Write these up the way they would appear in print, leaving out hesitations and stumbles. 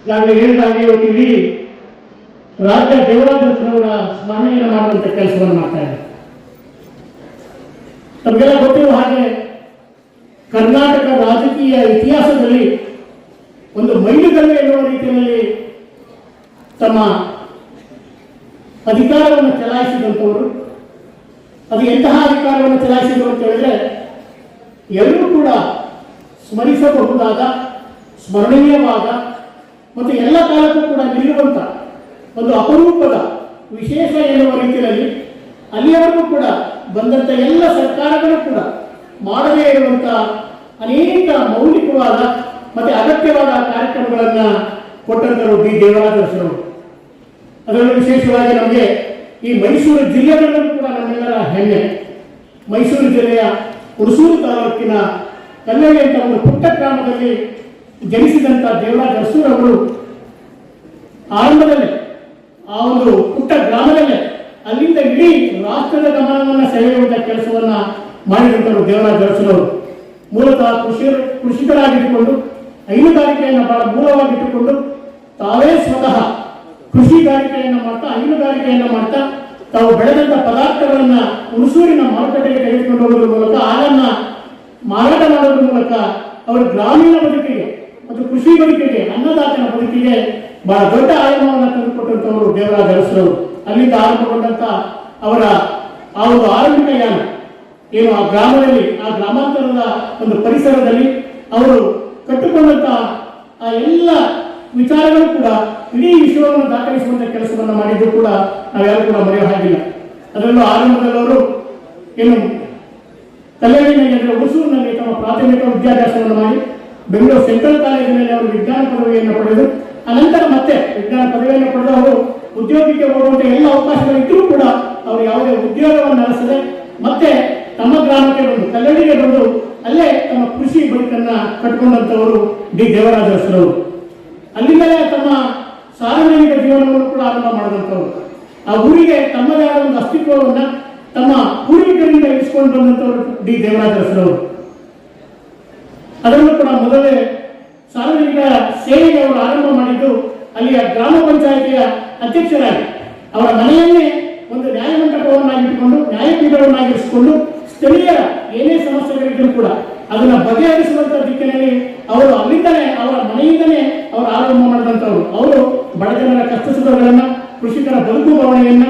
ಈಗಾಗಲೇ ಹೇಳಿದಾಗೆ ಇವತ್ತು ಇಡೀ ರಾಜ್ಯ ದೇವರಾಜರವರ ಸ್ಮರಣೆಯನ್ನು ಮಾಡುವಂಥ ಕೆಲಸವನ್ನು ಮಾಡ್ತಾ ಇದ್ದಾರೆ. ತಮಗೆಲ್ಲ ಗೊತ್ತಿರುವ ಹಾಗೆ ಕರ್ನಾಟಕ ರಾಜಕೀಯ ಇತಿಹಾಸದಲ್ಲಿ ಒಂದು ಮೈಲುಗಲ್ಲು ಎನ್ನುವ ರೀತಿಯಲ್ಲಿ ತಮ್ಮ ಅಧಿಕಾರವನ್ನು ಚಲಾಯಿಸಿದಂಥವರು. ಅದು ಎಂತಹ ಅಧಿಕಾರವನ್ನು ಚಲಾಯಿಸಿದರು ಅಂತ ಹೇಳಿದ್ರೆ ಎಲ್ಲರೂ ಕೂಡ ಸ್ಮರಿಸಬಹುದಾದ, ಸ್ಮರಣೀಯವಾದ ಮತ್ತು ಎಲ್ಲ ಕಾಲಕ್ಕೂ ಕೂಡ ನಿಲ್ಲುವಂಥ ಒಂದು ಅಪರೂಪದ ವಿಶೇಷ ಎನ್ನುವ ರೀತಿಯಲ್ಲಿ ಅಲ್ಲಿಯವರೆಗೂ ಕೂಡ ಬಂದಂಥ ಎಲ್ಲ ಸರ್ಕಾರಗಳು ಕೂಡ ಮಾಡದೇ ಇರುವಂಥ ಅನೇಕ ಮೌಲಿಕವಾದ ಮತ್ತು ಅಗತ್ಯವಾದ ಕಾರ್ಯಕ್ರಮಗಳನ್ನು ಕೊಟ್ಟಂತರು ಡಿ ದೇವರಾಜ ಅರಸರು. ಅದರಲ್ಲೂ ವಿಶೇಷವಾಗಿ ನಮಗೆ ಈ ಮೈಸೂರು ಜಿಲ್ಲೆಗಳಲ್ಲೂ ಕೂಡ ನಮ್ಮೆಲ್ಲರ ಹೆಮ್ಮೆ. ಮೈಸೂರು ಜಿಲ್ಲೆಯ ಹುಣಸೂರು ತಾಲೂಕಿನ ಕಲ್ಲಳ್ಳಿ ಅಂತ ಒಂದು ಪುಟ್ಟ ಗ್ರಾಮದಲ್ಲಿ ಜನಿಸಿದಂಥ ದೇವರಾಜ ಅರಸರವರು ಆರಂಭದಲ್ಲೇ ಆ ಒಂದು ಪುಟ್ಟ ಗ್ರಾಮದಲ್ಲೇ ಅಲ್ಲಿಂದ ಇಡೀ ರಾಷ್ಟ್ರದ ಗಮನವನ್ನು ಸೆಳೆಯುವಂಥ ಕೆಲಸವನ್ನು ಮಾಡಿದಂಥವರು ದೇವರಾಜ ಅರಸರವರು. ಮೂಲತಃ ಕೃಷಿಕರಾಗಿಟ್ಟುಕೊಂಡು ಹೈನುಗಾರಿಕೆಯನ್ನು ಬಹಳ ಮೂಲವಾಗಿಟ್ಟುಕೊಂಡು ತಾವೇ ಸ್ವತಃ ಕೃಷಿಗಾರಿಕೆಯನ್ನು ಮಾಡ್ತಾ, ಹೈನುಗಾರಿಕೆಯನ್ನು ಮಾಡ್ತಾ ತಾವು ಬೆಳೆದಂಥ ಪದಾರ್ಥಗಳನ್ನು ಹುಣಸೂರಿನ ಮಾರುಕಟ್ಟೆಗೆ ತೆಗೆದುಕೊಂಡು ಹೋಗೋದ್ರ ಮೂಲಕ ಹಾಲನ್ನು ಮಾರಾಟ ಮಾಡೋದ್ರ ಮೂಲಕ ಅವರ ಗ್ರಾಮೀಣ ಬದುಕಿಗೆ ಮತ್ತು ಕೃಷಿ ಬದುಕಿಗೆ, ಅನ್ನದಾತನ ಬದುಕಿಗೆ ಬಹಳ ದೊಡ್ಡ ಆಯಾಮವನ್ನು ತಂದುಕೊಟ್ಟಂಥವರು ದೇವರಾಜ ಅರಸರವರು. ಅಲ್ಲಿಂದ ಆರಂಭಗೊಂಡಂಥ ಅವರ ಆ ಒಂದು ಆರಂಭಿಕ ಯಾನ ಏನು ಆ ಗ್ರಾಮದಲ್ಲಿ, ಆ ಗ್ರಾಮಾಂತರದ ಒಂದು ಪರಿಸರದಲ್ಲಿ ಅವರು ಕಟ್ಟಿಕೊಂಡಂಥ ಆ ಎಲ್ಲ ವಿಚಾರಗಳು ಕೂಡ ಇಡೀ ವಿಶ್ವವನ್ನು ದಾಖಲಿಸುವಂಥ ಕೆಲಸವನ್ನು ಮಾಡಿದ್ದು ಕೂಡ ನಾವ್ಯಾರು ಕೂಡ ಮರೆಯೋ ಹಾಗಿಲ್ಲ. ಅದರಲ್ಲೂ ಆರಂಭದಲ್ಲಿ ಅವರು ಏನು ಕಲ್ಲಳ್ಳಿನಲ್ಲಿ ಅಂದರೆ ಹುಣಸೂರಿನಲ್ಲಿ ತಮ್ಮ ಪ್ರಾಥಮಿಕ ವಿದ್ಯಾಭ್ಯಾಸವನ್ನು ಮಾಡಿ ಬೆಂಗಳೂರು ಸೆಂಟ್ರಲ್ ಕಾಲೇಜಿನಲ್ಲಿ ಅವರು ವಿಜ್ಞಾನ ಪದವಿಯನ್ನು ಪಡೆದು ಅನಂತರ ಮತ್ತೆ ವಿಜ್ಞಾನ ಪದವಿಯನ್ನು ಪಡೆದು ಅವರು ಉದ್ಯೋಗಕ್ಕೆ ಹೋಗುವಂಥ ಎಲ್ಲ ಅವಕಾಶಗಳಿದ್ದರೂ ಕೂಡ ಅವರು ಯಾವುದೇ ಉದ್ಯೋಗವನ್ನು ನಡೆಸದೆ ಮತ್ತೆ ತಮ್ಮ ಗ್ರಾಮಕ್ಕೆ ಬಂದು, ಕಲ್ಲಳ್ಳಿಗೆ ಬಂದು ಅಲ್ಲೇ ತಮ್ಮ ಕೃಷಿ ಬದುಕನ್ನು ಕಟ್ಟಿಕೊಂಡಂಥವರು ಡಿ ದೇವರಾಜ ಅರಸರವರು. ಅಲ್ಲಿಂದಲೇ ತಮ್ಮ ಸಾರ್ವಜನಿಕ ಜೀವನವನ್ನು ಕೂಡ ಆರಂಭ ಮಾಡಿದಂಥವ್ರು. ಆ ಊರಿಗೆ ತಮ್ಮದೇ ಆದ ಒಂದು ಅಸ್ತಿತ್ವವನ್ನು ತಮ್ಮ ಪೂರ್ವಿಕರಿಂದ ಇರಿಸಿಕೊಂಡು ಬಂದಂಥವರು ಡಿ ದೇವರಾಜ ಅರಸರವರು. ಅದರಲ್ಲೂ ಕೂಡ ಮೊದಲೇ ಸಾರ್ವಜನಿಕ ಸೇವೆಗೆ ಅವರು ಆರಂಭ ಮಾಡಿದ್ದು ಅಲ್ಲಿಯ ಗ್ರಾಮ ಪಂಚಾಯಿತಿಯ ಅಧ್ಯಕ್ಷರಾಗಿ ಅವರ ಮನೆಯನ್ನೇ ಒಂದು ನ್ಯಾಯಮಂಟಪವನ್ನಾಗಿಟ್ಟುಕೊಂಡು ನ್ಯಾಯಪೀಠವನ್ನಾಗಿರಿಸಿಕೊಂಡು ಸ್ಥಳೀಯರ ಏನೇ ಸಮಸ್ಯೆಗಳಿದ್ದರೂ ಕೂಡ ಅದನ್ನ ಬಗೆಹರಿಸುವಂತ ದಿಕ್ಕಿನಲ್ಲಿ ಅವರು ಅಲ್ಲಿಂದಲೇ ಅವರ ಮನೆಯಿಂದಲೇ ಅವರು ಆರಂಭ ಮಾಡಿದಂಥವ್ರು. ಅವರು ಬಡಜನರ ಕಷ್ಟ ಸುಖಗಳನ್ನ, ಕೃಷಿಕರ ಬದುಕು ಬವಣೆಯನ್ನ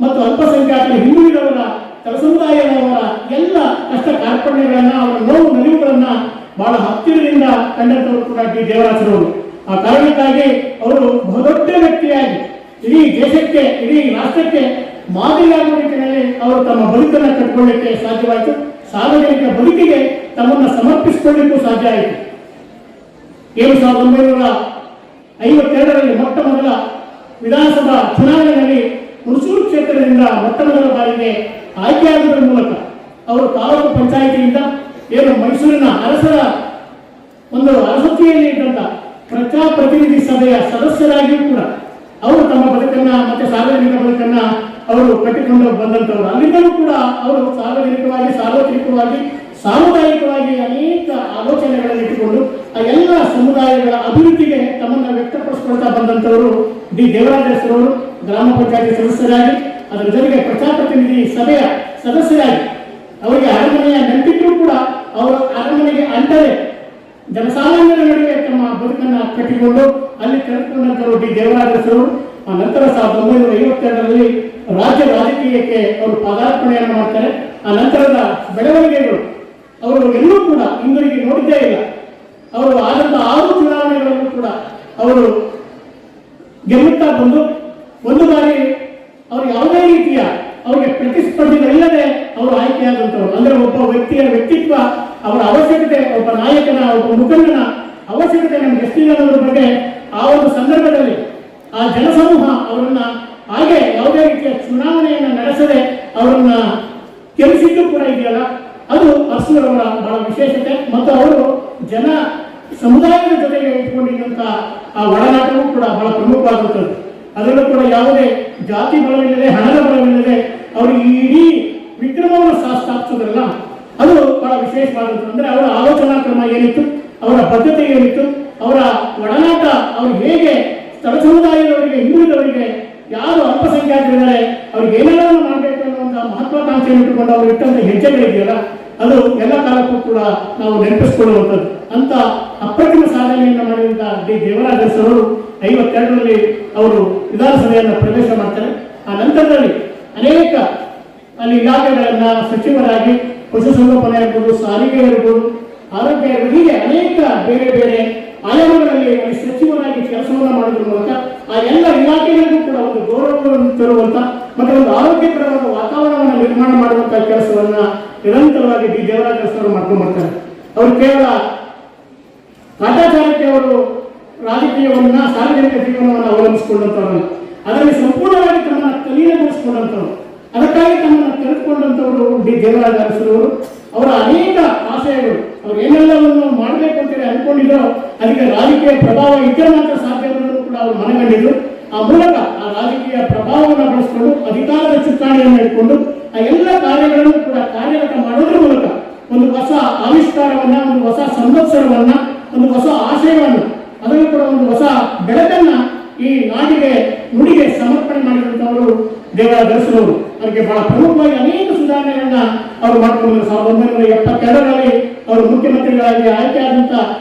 ಮತ್ತು ಅಲ್ಪಸಂಖ್ಯಾತರ ಹಿಂದುಳಿದವರ ಸಮುದಾಯದವರ ಎಲ್ಲ ಕಷ್ಟ ಕಾರ್ಪಣ್ಯಗಳನ್ನ, ಅವರ ನೋವು ನಲಿವುಗಳನ್ನ ಬಹಳ ಹತ್ತಿರದಿಂದ ಕಂಡಂತವರು ಕೂಡ ಡಿ ದೇವರಾಜರವರು. ಆ ಕಾರಣಕ್ಕಾಗಿ ಅವರು ಬಹುದೊಡ್ಡ ವ್ಯಕ್ತಿಯಾಗಿ ಇಡೀ ದೇಶಕ್ಕೆ, ಇಡೀ ರಾಷ್ಟ್ರಕ್ಕೆ ಮಾದರಿಯಾಗುವ ನಿಟ್ಟಿನಲ್ಲಿ ಅವರು ತಮ್ಮ ಬದುಕನ್ನು ಕಟ್ಟಿಕೊಳ್ಳಿಕ್ಕೆ ಸಾಧ್ಯವಾಯಿತು. ಸಾರ್ವಜನಿಕ ಬದುಕಿಗೆ ತಮ್ಮನ್ನು ಸಮರ್ಪಿಸಿಕೊಳ್ಳಿಕ್ಕೂ ಸಾಧ್ಯ ಆಯಿತು. 1952ರಲ್ಲಿ ಮೊಟ್ಟ ಮೊದಲ ವಿಧಾನಸಭಾ ಚುನಾವಣೆಯಲ್ಲಿ ಹುಣಸೂರು ಕ್ಷೇತ್ರದಿಂದ ಮೊಟ್ಟ ಮೊದಲ ಬಾರಿಗೆ ಆಯ್ಕೆಯಾಗುವುದರ ಮೂಲಕ ಅವರು ತಾಲೂಕು ಪಂಚಾಯಿತಿಯಿಂದ ಏನು ಮೈಸೂರಿನ ಅರಸರ ಒಂದು ಅರಸೊತ್ತಿಯಲ್ಲಿ ಇದ್ದಂತ ಪ್ರಜಾಪ್ರತಿನಿಧಿ ಸಭೆಯ ಸದಸ್ಯರಾಗಿಯೂ ಕೂಡ ಅವರು ತಮ್ಮ ಬದುಕನ್ನ ಮತ್ತೆ ಸಾರ್ವಜನಿಕ ಬದುಕನ್ನ ಅವರು ಕಟ್ಟಿಕೊಂಡು ಬಂದಂತವರು. ಅಲ್ಲಿಂದಲೂ ಕೂಡ ಅವರು ಸಾರ್ವತ್ರಿಕವಾಗಿ ಸಾಮುದಾಯಿಕವಾಗಿ ಅನೇಕ ಆಲೋಚನೆಗಳನ್ನು ಇಟ್ಟುಕೊಂಡು ಆ ಎಲ್ಲ ಸಮುದಾಯಗಳ ಅಭಿವೃದ್ಧಿಗೆ ತಮ್ಮನ್ನು ವ್ಯಕ್ತಪಡಿಸಿಕೊಳ್ತಾ ಬಂದಂತವರು ಡಿ ದೇವರಾಜರವರು ಗ್ರಾಮ ಪಂಚಾಯತಿ ಸದಸ್ಯರಾಗಿ, ಅದರ ಜೊತೆಗೆ ಪ್ರಜಾಪ್ರತಿನಿಧಿ ಸಭೆಯ ಸದಸ್ಯರಾಗಿ ಅವರಿಗೆ ಅರಮನೆಯ ನೆನಪಿಟ್ಟರೂ ಕೂಡ ಅವರು ಅರಮನೆಗೆ ಅಂಟದೆ ಜನಸಾಮಾನ್ಯರ ನಡುವೆ ತಮ್ಮ ಬದುಕನ್ನು ಕಟ್ಟಿಕೊಂಡು ಅಲ್ಲಿ ಕರೆದುಕೊಂಡಂತವರು ಡಿ ದೇವರಾಜರವರು. ಆ ನಂತರ 1952ರಲ್ಲಿ ರಾಜ್ಯ ರಾಜಕೀಯಕ್ಕೆ ಅವರು ಪದಾರ್ಪಣೆಯನ್ನು ಮಾಡ್ತಾರೆ. ಆ ನಂತರದ ಬೆಳವಣಿಗೆಗಳು ಅವರು ಎಲ್ಲೂ ಕೂಡ ಹಿಂದಿರುಗಿ ನೋಡಿದ್ದೇ ಇಲ್ಲ. ಅವರು ಆದಂತ 6 ಚುನಾವಣೆಗಳಲ್ಲೂ ಕೂಡ ಅವರು ಗೆಲ್ಲುತ್ತಾ ಬಂದು ಒಂದು ಬಾರಿ ಅವರು ಯಾವುದೇ ರೀತಿಯ ಅವರಿಗೆ ಪ್ರತಿಸ್ಪರ್ಧಿಗಳಿಲ್ಲದೆ ಅವರು ಆಯ್ಕೆಯಾದಂಥವ್ರು. ಅಂದ್ರೆ ಒಬ್ಬ ವ್ಯಕ್ತಿಯ ವ್ಯಕ್ತಿತ್ವ, ಅವರ ಅವಶ್ಯಕತೆ, ಒಬ್ಬ ನಾಯಕನ, ಒಬ್ಬ ಮುಖಂಡನ ಅವಶ್ಯಕತೆ ನಮ್ಗೆ ಎಷ್ಟಿದೆ ಅನ್ನೋದ್ರ ಬಗ್ಗೆ ಆ ಒಂದು ಸಂದರ್ಭದಲ್ಲಿ ಆ ಜನಸಮೂಹ ಅವರನ್ನ ಹಾಗೆ ಯಾವುದೇ ರೀತಿಯ ಚುನಾವಣೆಯನ್ನು ನಡೆಸದೆ ಅವರನ್ನ ಗೆಲ್ಲಿಸಿದ್ದು ಕೂಡ ಇದೆಯಲ್ಲ, ಅದು ಅರಸರವರ ಬಹಳ ವಿಶೇಷತೆ. ಮತ್ತು ಅವರು ಜನ ಸಮುದಾಯದ ಜೊತೆಗೆ ಇಟ್ಕೊಂಡಿದ್ದಂತ ಆ ಒಡನಾಟವೂ ಕೂಡ ಬಹಳ ಪ್ರಮುಖವಾಗುತ್ತದೆ. ಅದರಲ್ಲೂ ಕೂಡ ಯಾವುದೇ ಜಾತಿ ಬಲವಿಲ್ಲದೆ, ಹಣದ ಬಲವಿಲ್ಲದೆ ಅವರು ಇಡೀ ವಿಕ್ರಮವನ್ನು ಸ್ಥಾಪಿಸೋದ್ರಲ್ಲ, ಅದು ಬಹಳ ವಿಶೇಷವಾದದ್ದು. ಅಂದ್ರೆ ಅವರ ಆಲೋಚನಾ ಕ್ರಮ ಏನಿತ್ತು, ಅವರ ಬದ್ಧತೆ ಏನಿತ್ತು, ಅವರ ಒಡನಾಟ, ಅವರು ಹೇಗೆ ಸ್ಥಳ ಸಮುದಾಯದವರಿಗೆ, ಹಿಂದುಳಿದವರಿಗೆ, ಯಾರು ಅಲ್ಪಸಂಖ್ಯಾತರಿದ್ದಾರೆ ಅವ್ರಿಗೆ ಏನೆಲ್ಲವನ್ನು ಮಾಡಬೇಕು ಅನ್ನುವಂಥ ಮಹತ್ವಾಕಾಂಕ್ಷೆಯನ್ನು ಇಟ್ಟುಕೊಂಡು ಅವರು ಇಟ್ಟಂತ ಹೆಜ್ಜೆಗಳಿದೆಯಲ್ಲ, ಅದು ಎಲ್ಲ ಕಾಲಕ್ಕೂ ಕೂಡ ನಾವು ನೆನಪಿಸಿಕೊಳ್ಳುವಂಥದ್ದು. ಅಂತ ಅಪ್ರತಿಮ ಸಾಧನೆಯನ್ನು ಮಾಡಿದಂಥ ಡಿ ದೇವರಾಜರವರು 52ರಲ್ಲಿ ಅವರು ವಿಧಾನಸಭೆಯನ್ನು ಪ್ರವೇಶ ಮಾಡ್ತಾರೆ. ಆ ನಂತರದಲ್ಲಿ ಅನೇಕ ಅಲ್ಲಿ ಇಲಾಖೆಗಳನ್ನ ಸಚಿವರಾಗಿ, ಪಶುಸಂಗೋಪನೆ ಇರ್ಬೋದು, ಸಾರಿಗೆ ಇರ್ಬೋದು, ಆರೋಗ್ಯ ಇರ್ಬೋದು, ಹೀಗೆ ಅನೇಕ ಬೇರೆ ಬೇರೆ ಆಯಾಮಗಳಲ್ಲಿ ಅಲ್ಲಿ ಸಚಿವರಾಗಿ ಕೆಲಸವನ್ನು ಮಾಡೋದ್ರ ಮೂಲಕ ಆ ಎಲ್ಲ ಇಲಾಖೆಗಳಿಗೂ ಕೂಡ ಒಂದು ಗೌರವವನ್ನು ತರುವಂತ ಮತ್ತೆ ಒಂದು ಆರೋಗ್ಯಕರವಾದ ವಾತಾವರಣವನ್ನು ನಿರ್ಮಾಣ ಮಾಡುವಂತಹ ಕೆಲಸವನ್ನ ನಿರಂತರವಾಗಿ ಡಿ ದೇವರಾಜರವರು ಮಾಡ್ಕೊಂಡು ಬರ್ತಾರೆ. ಅವರು ಕೇವಲ ಕಾಟಾಚಾರಕ್ಕೆ ಅವರು ರಾಜಕೀಯವನ್ನ, ಸಾರ್ವಜನಿಕ ಜೀವನವನ್ನು ಅವಲಂಬಿಸಿಕೊಂಡಂತವ್ರಲ್ಲ, ಅದರಲ್ಲಿ ಸಂಪೂರ್ಣವಾಗಿ ತಮ್ಮನ್ನು ತಲೀನಗೊಳಿಸಿಕೊಂಡಂತವ್ರು, ಅದಕ್ಕಾಗಿ ತಮ್ಮನ್ನು ತೆರೆದುಕೊಂಡಂತವರು ಡಿ ದೇವರಾಜರವರು. ಅವರ ಅನೇಕ ಆಶಯಗಳು, ಅವ್ರು ಏನೆಲ್ಲವನ್ನು ಮಾಡಬೇಕು ಅಂತೇಳಿ ಅನ್ಕೊಂಡಿದ್ರು, ಅದಕ್ಕೆ ರಾಜಕೀಯ ಪ್ರಭಾವ ಇದ್ದರೆ ಮಾತ್ರ ಸಾಧ್ಯ ಅನ್ನೋದು ಕೂಡ ಅವರು ಮನಗಂಡಿದ್ರು. ಆ ಮೂಲಕ ಆ ರಾಜಕೀಯ ಪ್ರಭಾವವನ್ನು ಬಳಸಿಕೊಂಡು ಅಧಿಕಾರದ ಚುಕ್ಕಾಣಿಯನ್ನು ಇಟ್ಕೊಂಡು ಆ ಎಲ್ಲ ಕಾರ್ಯಗಳನ್ನು ಕೂಡ ಕಾರ್ಯಗತ ಮಾಡೋದ್ರ ಮೂಲಕ ಒಂದು ಹೊಸ ಆವಿಷ್ಕಾರವನ್ನ, ಒಂದು ಹೊಸ ಸಂವತ್ಸರವನ್ನ, ಒಂದು ಹೊಸ ಆಶಯವನ್ನು, ಅದನ್ನು ಕೂಡ ಒಂದು ಹೊಸ ಬೆಳಕನ್ನ ಈ ನಾಡಿಗೆ, ನುಡಿಗೆ ಸಮರ್ಪಣೆ ಮಾಡಿದಂಥವರು ದೇವರಾಜರವರು. ಅವರಿಗೆ ಬಹಳ ಪ್ರಮುಖವಾಗಿ ಅನೇಕ ಸುಧಾರಣೆಗಳನ್ನ ಅವರು ಮಾಡಿಕೊಂಡು 1972ರಲ್ಲಿ ಅವರು ಮುಖ್ಯಮಂತ್ರಿಗಳಾಗಿ ಆಯ್ಕೆಯಾದಂಥ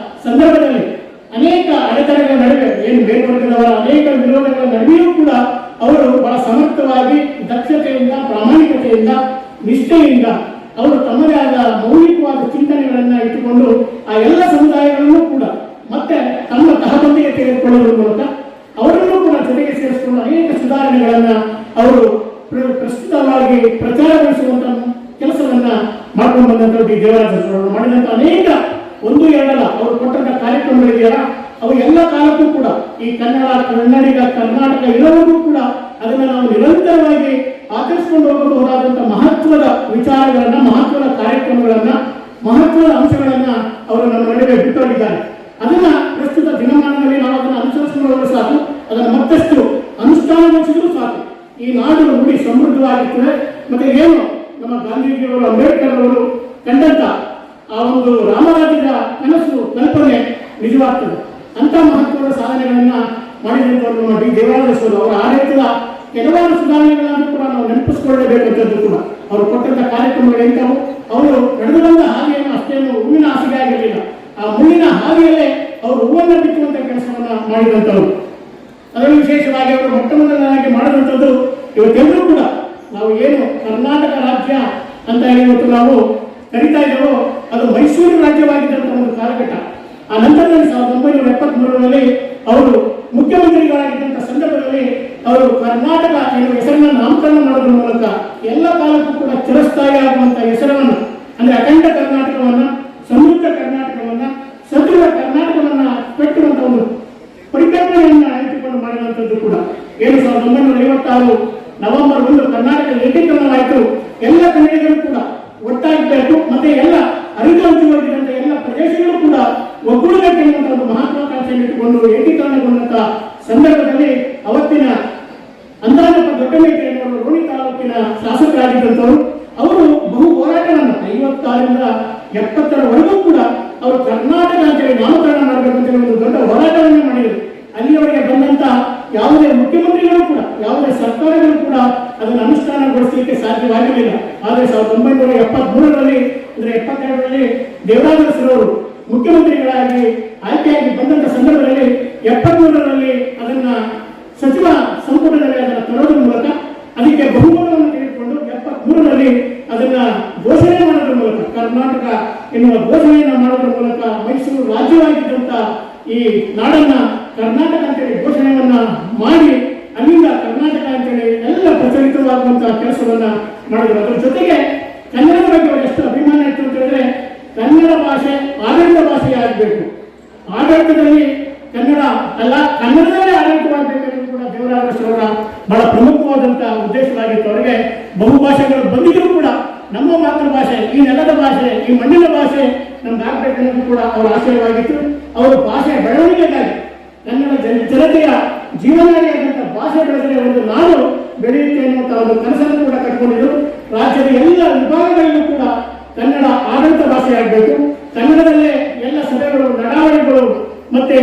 ಸಂದರ್ಭದಲ್ಲಿ ಅನೇಕ ಅಡೆತಡೆಗಳ ನಡುವೆ, ಏನು ಮೇಲ್ವರ್ಗದವರ ಅನೇಕ ವಿರೋಧಗಳ ನಡುವೆಯೂ ಕೂಡ ಅವರು ಬಹಳ ಸಮರ್ಥವಾಗಿ, ದಕ್ಷತೆಯಿಂದ, ಪ್ರಾಮಾಣಿಕತೆಯಿಂದ, ನಿಷ್ಠೆಯಿಂದ ಅವರು ತಮ್ಮದೇ ಆದ ಮೌಲಿಕವಾದ ಚಿಂತನೆಗಳನ್ನ ಇಟ್ಟುಕೊಂಡು ಆ ಎಲ್ಲ ಸಮುದಾಯಗಳನ್ನು ಕೂಡ ಮತ್ತೆ ತಮ್ಮ ತಹಬಂದಿಗೆ ತೆಗೆದುಕೊಳ್ಳುವ ಮೂಲಕ ಅವರನ್ನು ಕೂಡ ಜೊತೆಗೆ ಸೇರಿಸಿಕೊಂಡು ಅನೇಕ ಸುಧಾರಣೆಗಳನ್ನ ಅವರು ಪ್ರಸ್ತುತವಾಗಿ ಪ್ರಚಾರಗೊಳಿಸುವಂತ ಕೆಲಸವನ್ನ ಮಾಡ್ಕೊಂಡು ಬಂದಂತ ಡಿ ದೇವರಾಜರವರು ಮಾಡಿದಂತ ಅನೇಕ 1-2 ಅವರು ಕೊಟ್ಟಂತ ಕಾರ್ಯಕ್ರಮಗಳಿದೆಯಲ್ಲ, ಅವು ಎಲ್ಲ ಕಾಲಕ್ಕೂ ಕೂಡ ಈ ಕನ್ನಡಿಗ, ಕರ್ನಾಟಕ ಇರೋವರೆಗೂ ಕೂಡ ಅದನ್ನ ನಾವು ನಿರಂತರವಾಗಿ ಆಚರಿಸಿಕೊಂಡು ಹೋಗಬಹುದಾದಂತ ಮಹತ್ವದ ವಿಚಾರಗಳನ್ನ, ಮಹತ್ವದ ಕಾರ್ಯಕ್ರಮಗಳನ್ನ, ಮಹತ್ವದ ಅಂಶಗಳನ್ನ ಅವರು ನಮ್ಮ ನಡುವೆ ಬಿಟ್ಟೋಗಿದ್ದಾರೆ. ಅದನ್ನ ಪ್ರಸ್ತುತ ದಿನಮಾನದಲ್ಲಿ ನಾವು ಅದನ್ನು ಅನುಸರಿಸಿಕೊಳ್ಳಲು ಸಾಕು, ಅದನ್ನು ಮತ್ತಷ್ಟು ಅನುಷ್ಠಾನಗೊಳಿಸಿದ್ರು ಸಾಕು. ಈ ನಾಡು ನುಡಿ ಸಮೃದ್ಧವಾಗಿರ್ತದೆ. ಮತ್ತೆ ಏನು ನಮ್ಮ ಗಾಂಧೀಜಿಯವರು, ಅಂಬೇಡ್ಕರ್ ಅವರು ಕಂಡಂತ ಆ ಒಂದು ರಾಮರಾಜ್ಯದ ಕನಸು, ಕಲ್ಪನೆ ನಿಜವಾಗ್ತದೆ. ಅಂತ ಮಹತ್ವದ ಸಾಧನೆಗಳನ್ನ ಮಾಡಿದಂಥವ್ರು ನಮ್ಮ ಡಿ ದೇವರಾಜೇಶ್ವರು ಅವರ ಆಡಳಿತದ ಕೆಲವಾರು ಸುಧಾರಣೆಗಳನ್ನು ಕೂಡ ನಾವು ನೆನಪಿಸ್ಕೊಳ್ಳಲೇಬೇಕಂತದ್ದು ಕೂಡ ಅವರು ಕೊಟ್ಟಂತ ಕಾರ್ಯಕ್ರಮಗಳು ಎಂಥವು, ಅವರು ನಡೆದು ಬಂದ ಹಾದಿಯನ್ನು ಅಷ್ಟೇನು ಹೂವಿನ ಹಾಸಿಗೆ ಆಗಿರಲಿಲ್ಲ, ಆ ಮುಳ್ಳಿನ ಹಾದಿಯಲ್ಲೇ ಅವರು ಹೂವನ್ನು ಬಿತ್ತುವಂತ ಕೆಲಸವನ್ನ ಮಾಡಿದಂಥವ್ರು. ಅದರಲ್ಲಿ ವಿಶೇಷವಾಗಿ ಅವರು ಮೊಟ್ಟ ಮೊದಲನಾಗಿ ಮಾಡಿದಂಥದ್ದು ಇವತ್ತೆಲ್ಲರೂ ಕೂಡ ನಾವು ಏನು ಕರ್ನಾಟಕ ರಾಜ್ಯ ಅಂತ ಇವತ್ತು ನಾವು ಕರಿತಾ ಇದ್ದೇವೋ ಅದು ಮೈಸೂರು ರಾಜ್ಯವಾಗಿದ್ದಂಥ ಒಂದು ಕಾಲಘಟ್ಟ. ಆ ನಂತರದಲ್ಲಿ 1973ರಲ್ಲಿ ಅವರು ಮುಖ್ಯಮಂತ್ರಿಗಳಾಗಿದ್ದಂಥ ಸಂದರ್ಭದಲ್ಲಿ ಅವರು ಕರ್ನಾಟಕ ಎನ್ನುವ ಹೆಸರನ್ನು ನಾಮಕರಣ ಮಾಡೋದ್ರ ಮೂಲಕ ಎಲ್ಲ ಕಾಲಕ್ಕೂ ಕೂಡ ಚಿರಸ್ಥಾಯಿ ಆಗುವಂತ ಹೆಸರನ್ನು ಅಂದ್ರೆ ಅಖಂಡ ಕರ್ನಾಟಕವನ್ನ, ಸಮೃದ್ಧ ಕರ್ನಾಟಕವನ್ನ, ಸದೃಢ ಕರ್ನಾಟಕವನ್ನ ಕಟ್ಟುವಂತ ಒಂದು ಪರಿಕಲ್ಪನೆಯನ್ನ ಇಟ್ಟುಕೊಂಡು ಮಾಡಿರುವಂತದ್ದು ಕೂಡ ಏನು 1956 ನವೆಂಬರ್ 1 ಕರ್ನಾಟಕ ಏಕೀಕರಣವಾಯಿತು. ಎಲ್ಲ ಕನ್ನಡಿಗರು ಕೂಡ ಒಟ್ಟಾಗಬೇಕು, ಮತ್ತೆ ಎಲ್ಲ ಹರಿತಂಚಿದಂತ ಎಲ್ಲ ಪ್ರದೇಶಗಳು ಕೂಡ ಒಗ್ಗೂಡಬೇಕು ಎನ್ನುವಂತ ಒಂದು ಮಹತ್ವಾಕಾಂಕ್ಷೆಯನ್ನು ಇಟ್ಟುಕೊಂಡು ಏಕೀಕರಣಗೊಂಡಂತ ಸಂದರ್ಭದಲ್ಲಿ ಅವತ್ತಿನ ಅಂದಾಜಪ್ಪ ದೊಡ್ಡಮೇಟೆ ಎನ್ನುವ ರೋಣಿ ತಾಲೂಕಿನ ಶಾಸಕರಾಗಿದ್ದಂಥವರು ಅವರು ಬಹು ಹೋರಾಟವನ್ನು 56ರಿಂದ 70ರವರೆಗೂ ಕೂಡ ಅವರು ಕರ್ನಾಟಕ ಅಂತೇಳಿ ನಾಮಕರಣ ಮಾಡಬೇಕಂತ ಒಂದು ದೊಡ್ಡ ಹೋರಾಟವನ್ನು ಮಾಡಿದರು. ಅಲ್ಲಿಯವರೆಗೆ ಬಂದಂತ ಯಾವುದೇ ಮುಖ್ಯಮಂತ್ರಿಗಳು ಕೂಡ ಯಾವುದೇ ಸರ್ಕಾರಗಳು ಕೂಡ ಅದನ್ನು ಅನುಷ್ಠಾನಗೊಳಿಸಲಿಕ್ಕೆ ಸಾಧ್ಯವಾಗಿರಲಿಲ್ಲ. ಆದರೆ 1973ರಲ್ಲಿ ಅಂದ್ರೆ 72ರಲ್ಲಿ ದೇವರಾಜೇಶ್ವರವರು ಮುಖ್ಯಮಂತ್ರಿಗಳಾಗಿ ಆಯ್ಕೆಯಾಗಿ ಬಂದಂತ ಸಂದರ್ಭದಲ್ಲಿ 73ರಲ್ಲಿ ಅದನ್ನ ಸಚಿವ ಸಂಪುಟದಲ್ಲಿ ಅದನ್ನು ತರೋದ್ರ ಮೂಲಕ ಅದಕ್ಕೆ ಬಹುಮತವನ್ನು ತೆಗೆದುಕೊಂಡು 73ರಲ್ಲಿ ಅದನ್ನ ಘೋಷಣೆ ಮಾಡೋದ್ರ ಮೂಲಕ ಕರ್ನಾಟಕ ಎನ್ನುವ ಘೋಷಣೆಯನ್ನು ಮಾಡೋದ್ರ ಮೂಲಕ ಮೈಸೂರು ರಾಜ್ಯವಾಗಿದ್ದಂತ ಈ ನಾಡನ್ನ ಕರ್ನಾಟಕ ಅಂತೇಳಿ ಘೋಷಣೆಯನ್ನ ಮಾಡಿ ಅಲ್ಲಿಂದ ಕರ್ನಾಟಕ ಅಂತೇಳಿ ಎಲ್ಲ ಪ್ರಚಲಿತವಾಗುವಂತಹ ಕೆಲಸವನ್ನ ಮಾಡಿದ್ರು. ಅದರ ಜೊತೆಗೆ ಕನ್ನಡದ ಬಗ್ಗೆ ಅವರು ಎಷ್ಟು ಅಭಿಮಾನ ಇತ್ತು ಅಂತ ಹೇಳಿದ್ರೆ ಕನ್ನಡ ಭಾಷೆ ಆಡಳಿತ ಭಾಷೆಯಾಗಬೇಕು, ಆಡಳಿತದಲ್ಲಿ ಕನ್ನಡ ಅಲ್ಲ ಕನ್ನಡದಲ್ಲೇ ಆಡಳಿತವಾಗಬೇಕೆಂದು ಕೂಡ ದೇವರಾಜೇಶ್ವರರ ಬಹಳ ಪ್ರಮುಖವಾದಂತಹ ಉದ್ದೇಶವಾಗಿತ್ತು. ಅವರಿಗೆ ಬಹುಭಾಷೆಗಳು ಬಂದಿದ್ರು ಕೂಡ ನಮ್ಮ ಮಾತೃಭಾಷೆ, ಈ ನೆಲದ ಭಾಷೆ, ಈ ಮಣ್ಣಿನ ಭಾಷೆ ನಮ್ಗೆ ಆಗ್ಬೇಕನ್ನೋದು ಕೂಡ ಅವರ ಆಶಯವಾಗಿತ್ತು. ಅವರು ಭಾಷೆ ಬೆಳವಣಿಗೆಗಾಗಿ ಕನ್ನಡ ಜನತೆಯ ಜೀವನಾಡಿಯಾದಂಥ ಭಾಷೆ ಬೆಳೆದರೆ ಒಂದು ನಾಡು ಬೆಳೆಯುತ್ತೆ ಎನ್ನುವಂತಹ ಒಂದು ಕನಸನ್ನು ಕೂಡ ಕಟ್ಕೊಂಡಿದ್ರು. ರಾಜ್ಯದ ಎಲ್ಲ ವಿಭಾಗಗಳಲ್ಲೂ ಕೂಡ ಕನ್ನಡ ಆಡಳಿತ ಭಾಷೆಯಾಗಬೇಕು, ಕನ್ನಡದಲ್ಲೇ ಎಲ್ಲ ಸಭೆಗಳು, ನಡಾವಳಿಗಳು ಮತ್ತೆ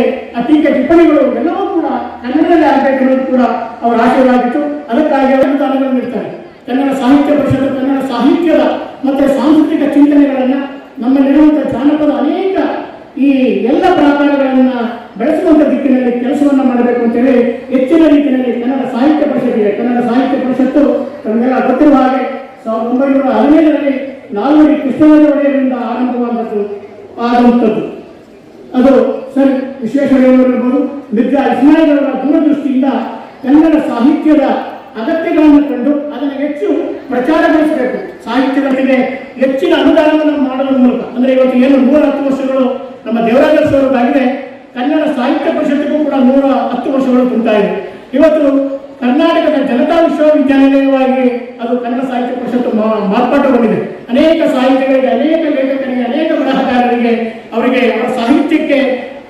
ಟೀಕೆ ಟಿಪ್ಪಣಿಗಳು ಎಲ್ಲವೂ ಕೂಡ ಕನ್ನಡದಲ್ಲಿ ಆಗಬೇಕು ಅನ್ನೋದು ಕೂಡ ಅವರ ಆಶಯವಾಗಿತ್ತು. ಅದಕ್ಕಾಗಿ ಅನುದಾನಗಳನ್ನು ನೀಡ್ತಾರೆ. ಕನ್ನಡ ಸಾಹಿತ್ಯ ಪರಿಷತ್ತು ಕನ್ನಡ ಸಾಹಿತ್ಯದ ಮತ್ತೆ ಸಾಂಸ್ಕೃತಿಕ ಚಿಂತನೆಗಳನ್ನ ನಮ್ಮಲ್ಲಿರುವಂತಹ ಜಾನಪದ ಅನೇಕ ಈ ಎಲ್ಲ ಪ್ರಾಕಾರಗಳನ್ನ ಬೆಳೆಸುವಂತ ದಿಕ್ಕಿನಲ್ಲಿ ಕೆಲಸವನ್ನ ಮಾಡಬೇಕು ಅಂತೇಳಿ ಹೆಚ್ಚಿನ ರೀತಿಯಲ್ಲಿ ಕನ್ನಡ ಸಾಹಿತ್ಯ ಪರಿಷತ್ ಇದೆ. ಕನ್ನಡ ಸಾಹಿತ್ಯ ಪರಿಷತ್ತು ತಮಗೆಲ್ಲ ಗೊತ್ತಿರುವ ಹಾಗೆ 1915ರಲ್ಲಿ ನಾಲ್ವಡಿ ಕೃಷ್ಣರಾಜ ಒಡೆಯರಿಂದ ಆರಂಭವಾದಂಥದ್ದು. ಅದು ಸರ್ ವಿಶ್ವೇಶ್ವರಯ್ಯನವರಿರ್ಬೋದು, ಮಿರ್ಜಾ ಇಸ್ಮಾಯಿಲ್ ಅವರ ದೂರದೃಷ್ಟಿಯಿಂದ ಕನ್ನಡ ಸಾಹಿತ್ಯದ ಅಗತ್ಯಗಳನ್ನು ಕಂಡು ಅದನ್ನು ಹೆಚ್ಚು ಪ್ರಚಾರಗೊಳಿಸಬೇಕು, ಸಾಹಿತ್ಯದೊಂದಿಗೆ ಹೆಚ್ಚಿನ ಅನುದಾನವನ್ನು ಮಾಡೋದ್ರ ಮೂಲಕ. ಅಂದ್ರೆ ಇವತ್ತು ಏನು 110 ವರ್ಷಗಳು ನಮ್ಮ ದೇವರಾಜೇಶ್ವರದಾಗಿದೆ, ಕನ್ನಡ ಸಾಹಿತ್ಯ ಪರಿಷತ್ತಿಗೂ ಕೂಡ 110 ವರ್ಷಗಳು ತುಂಬ್ತಾ ಇದೆ. ಇವತ್ತು ಕರ್ನಾಟಕದ ಜನತಾ ವಿಶ್ವವಿದ್ಯಾನಿಲಯವಾಗಿ ಅದು ಕನ್ನಡ ಸಾಹಿತ್ಯ ಪರಿಷತ್ತು ಮಾರ್ಪಾಟುಗೊಂಡಿದೆ. ಅನೇಕ ಸಾಹಿತ್ಯಗಳಿಗೆ, ಅನೇಕ ಲೇಖಕರಿಗೆ, ಅನೇಕ ಬರಹಗಾರರಿಗೆ ಅವರಿಗೆ ಅವರ ಸಾಹಿತ್ಯಕ್ಕೆ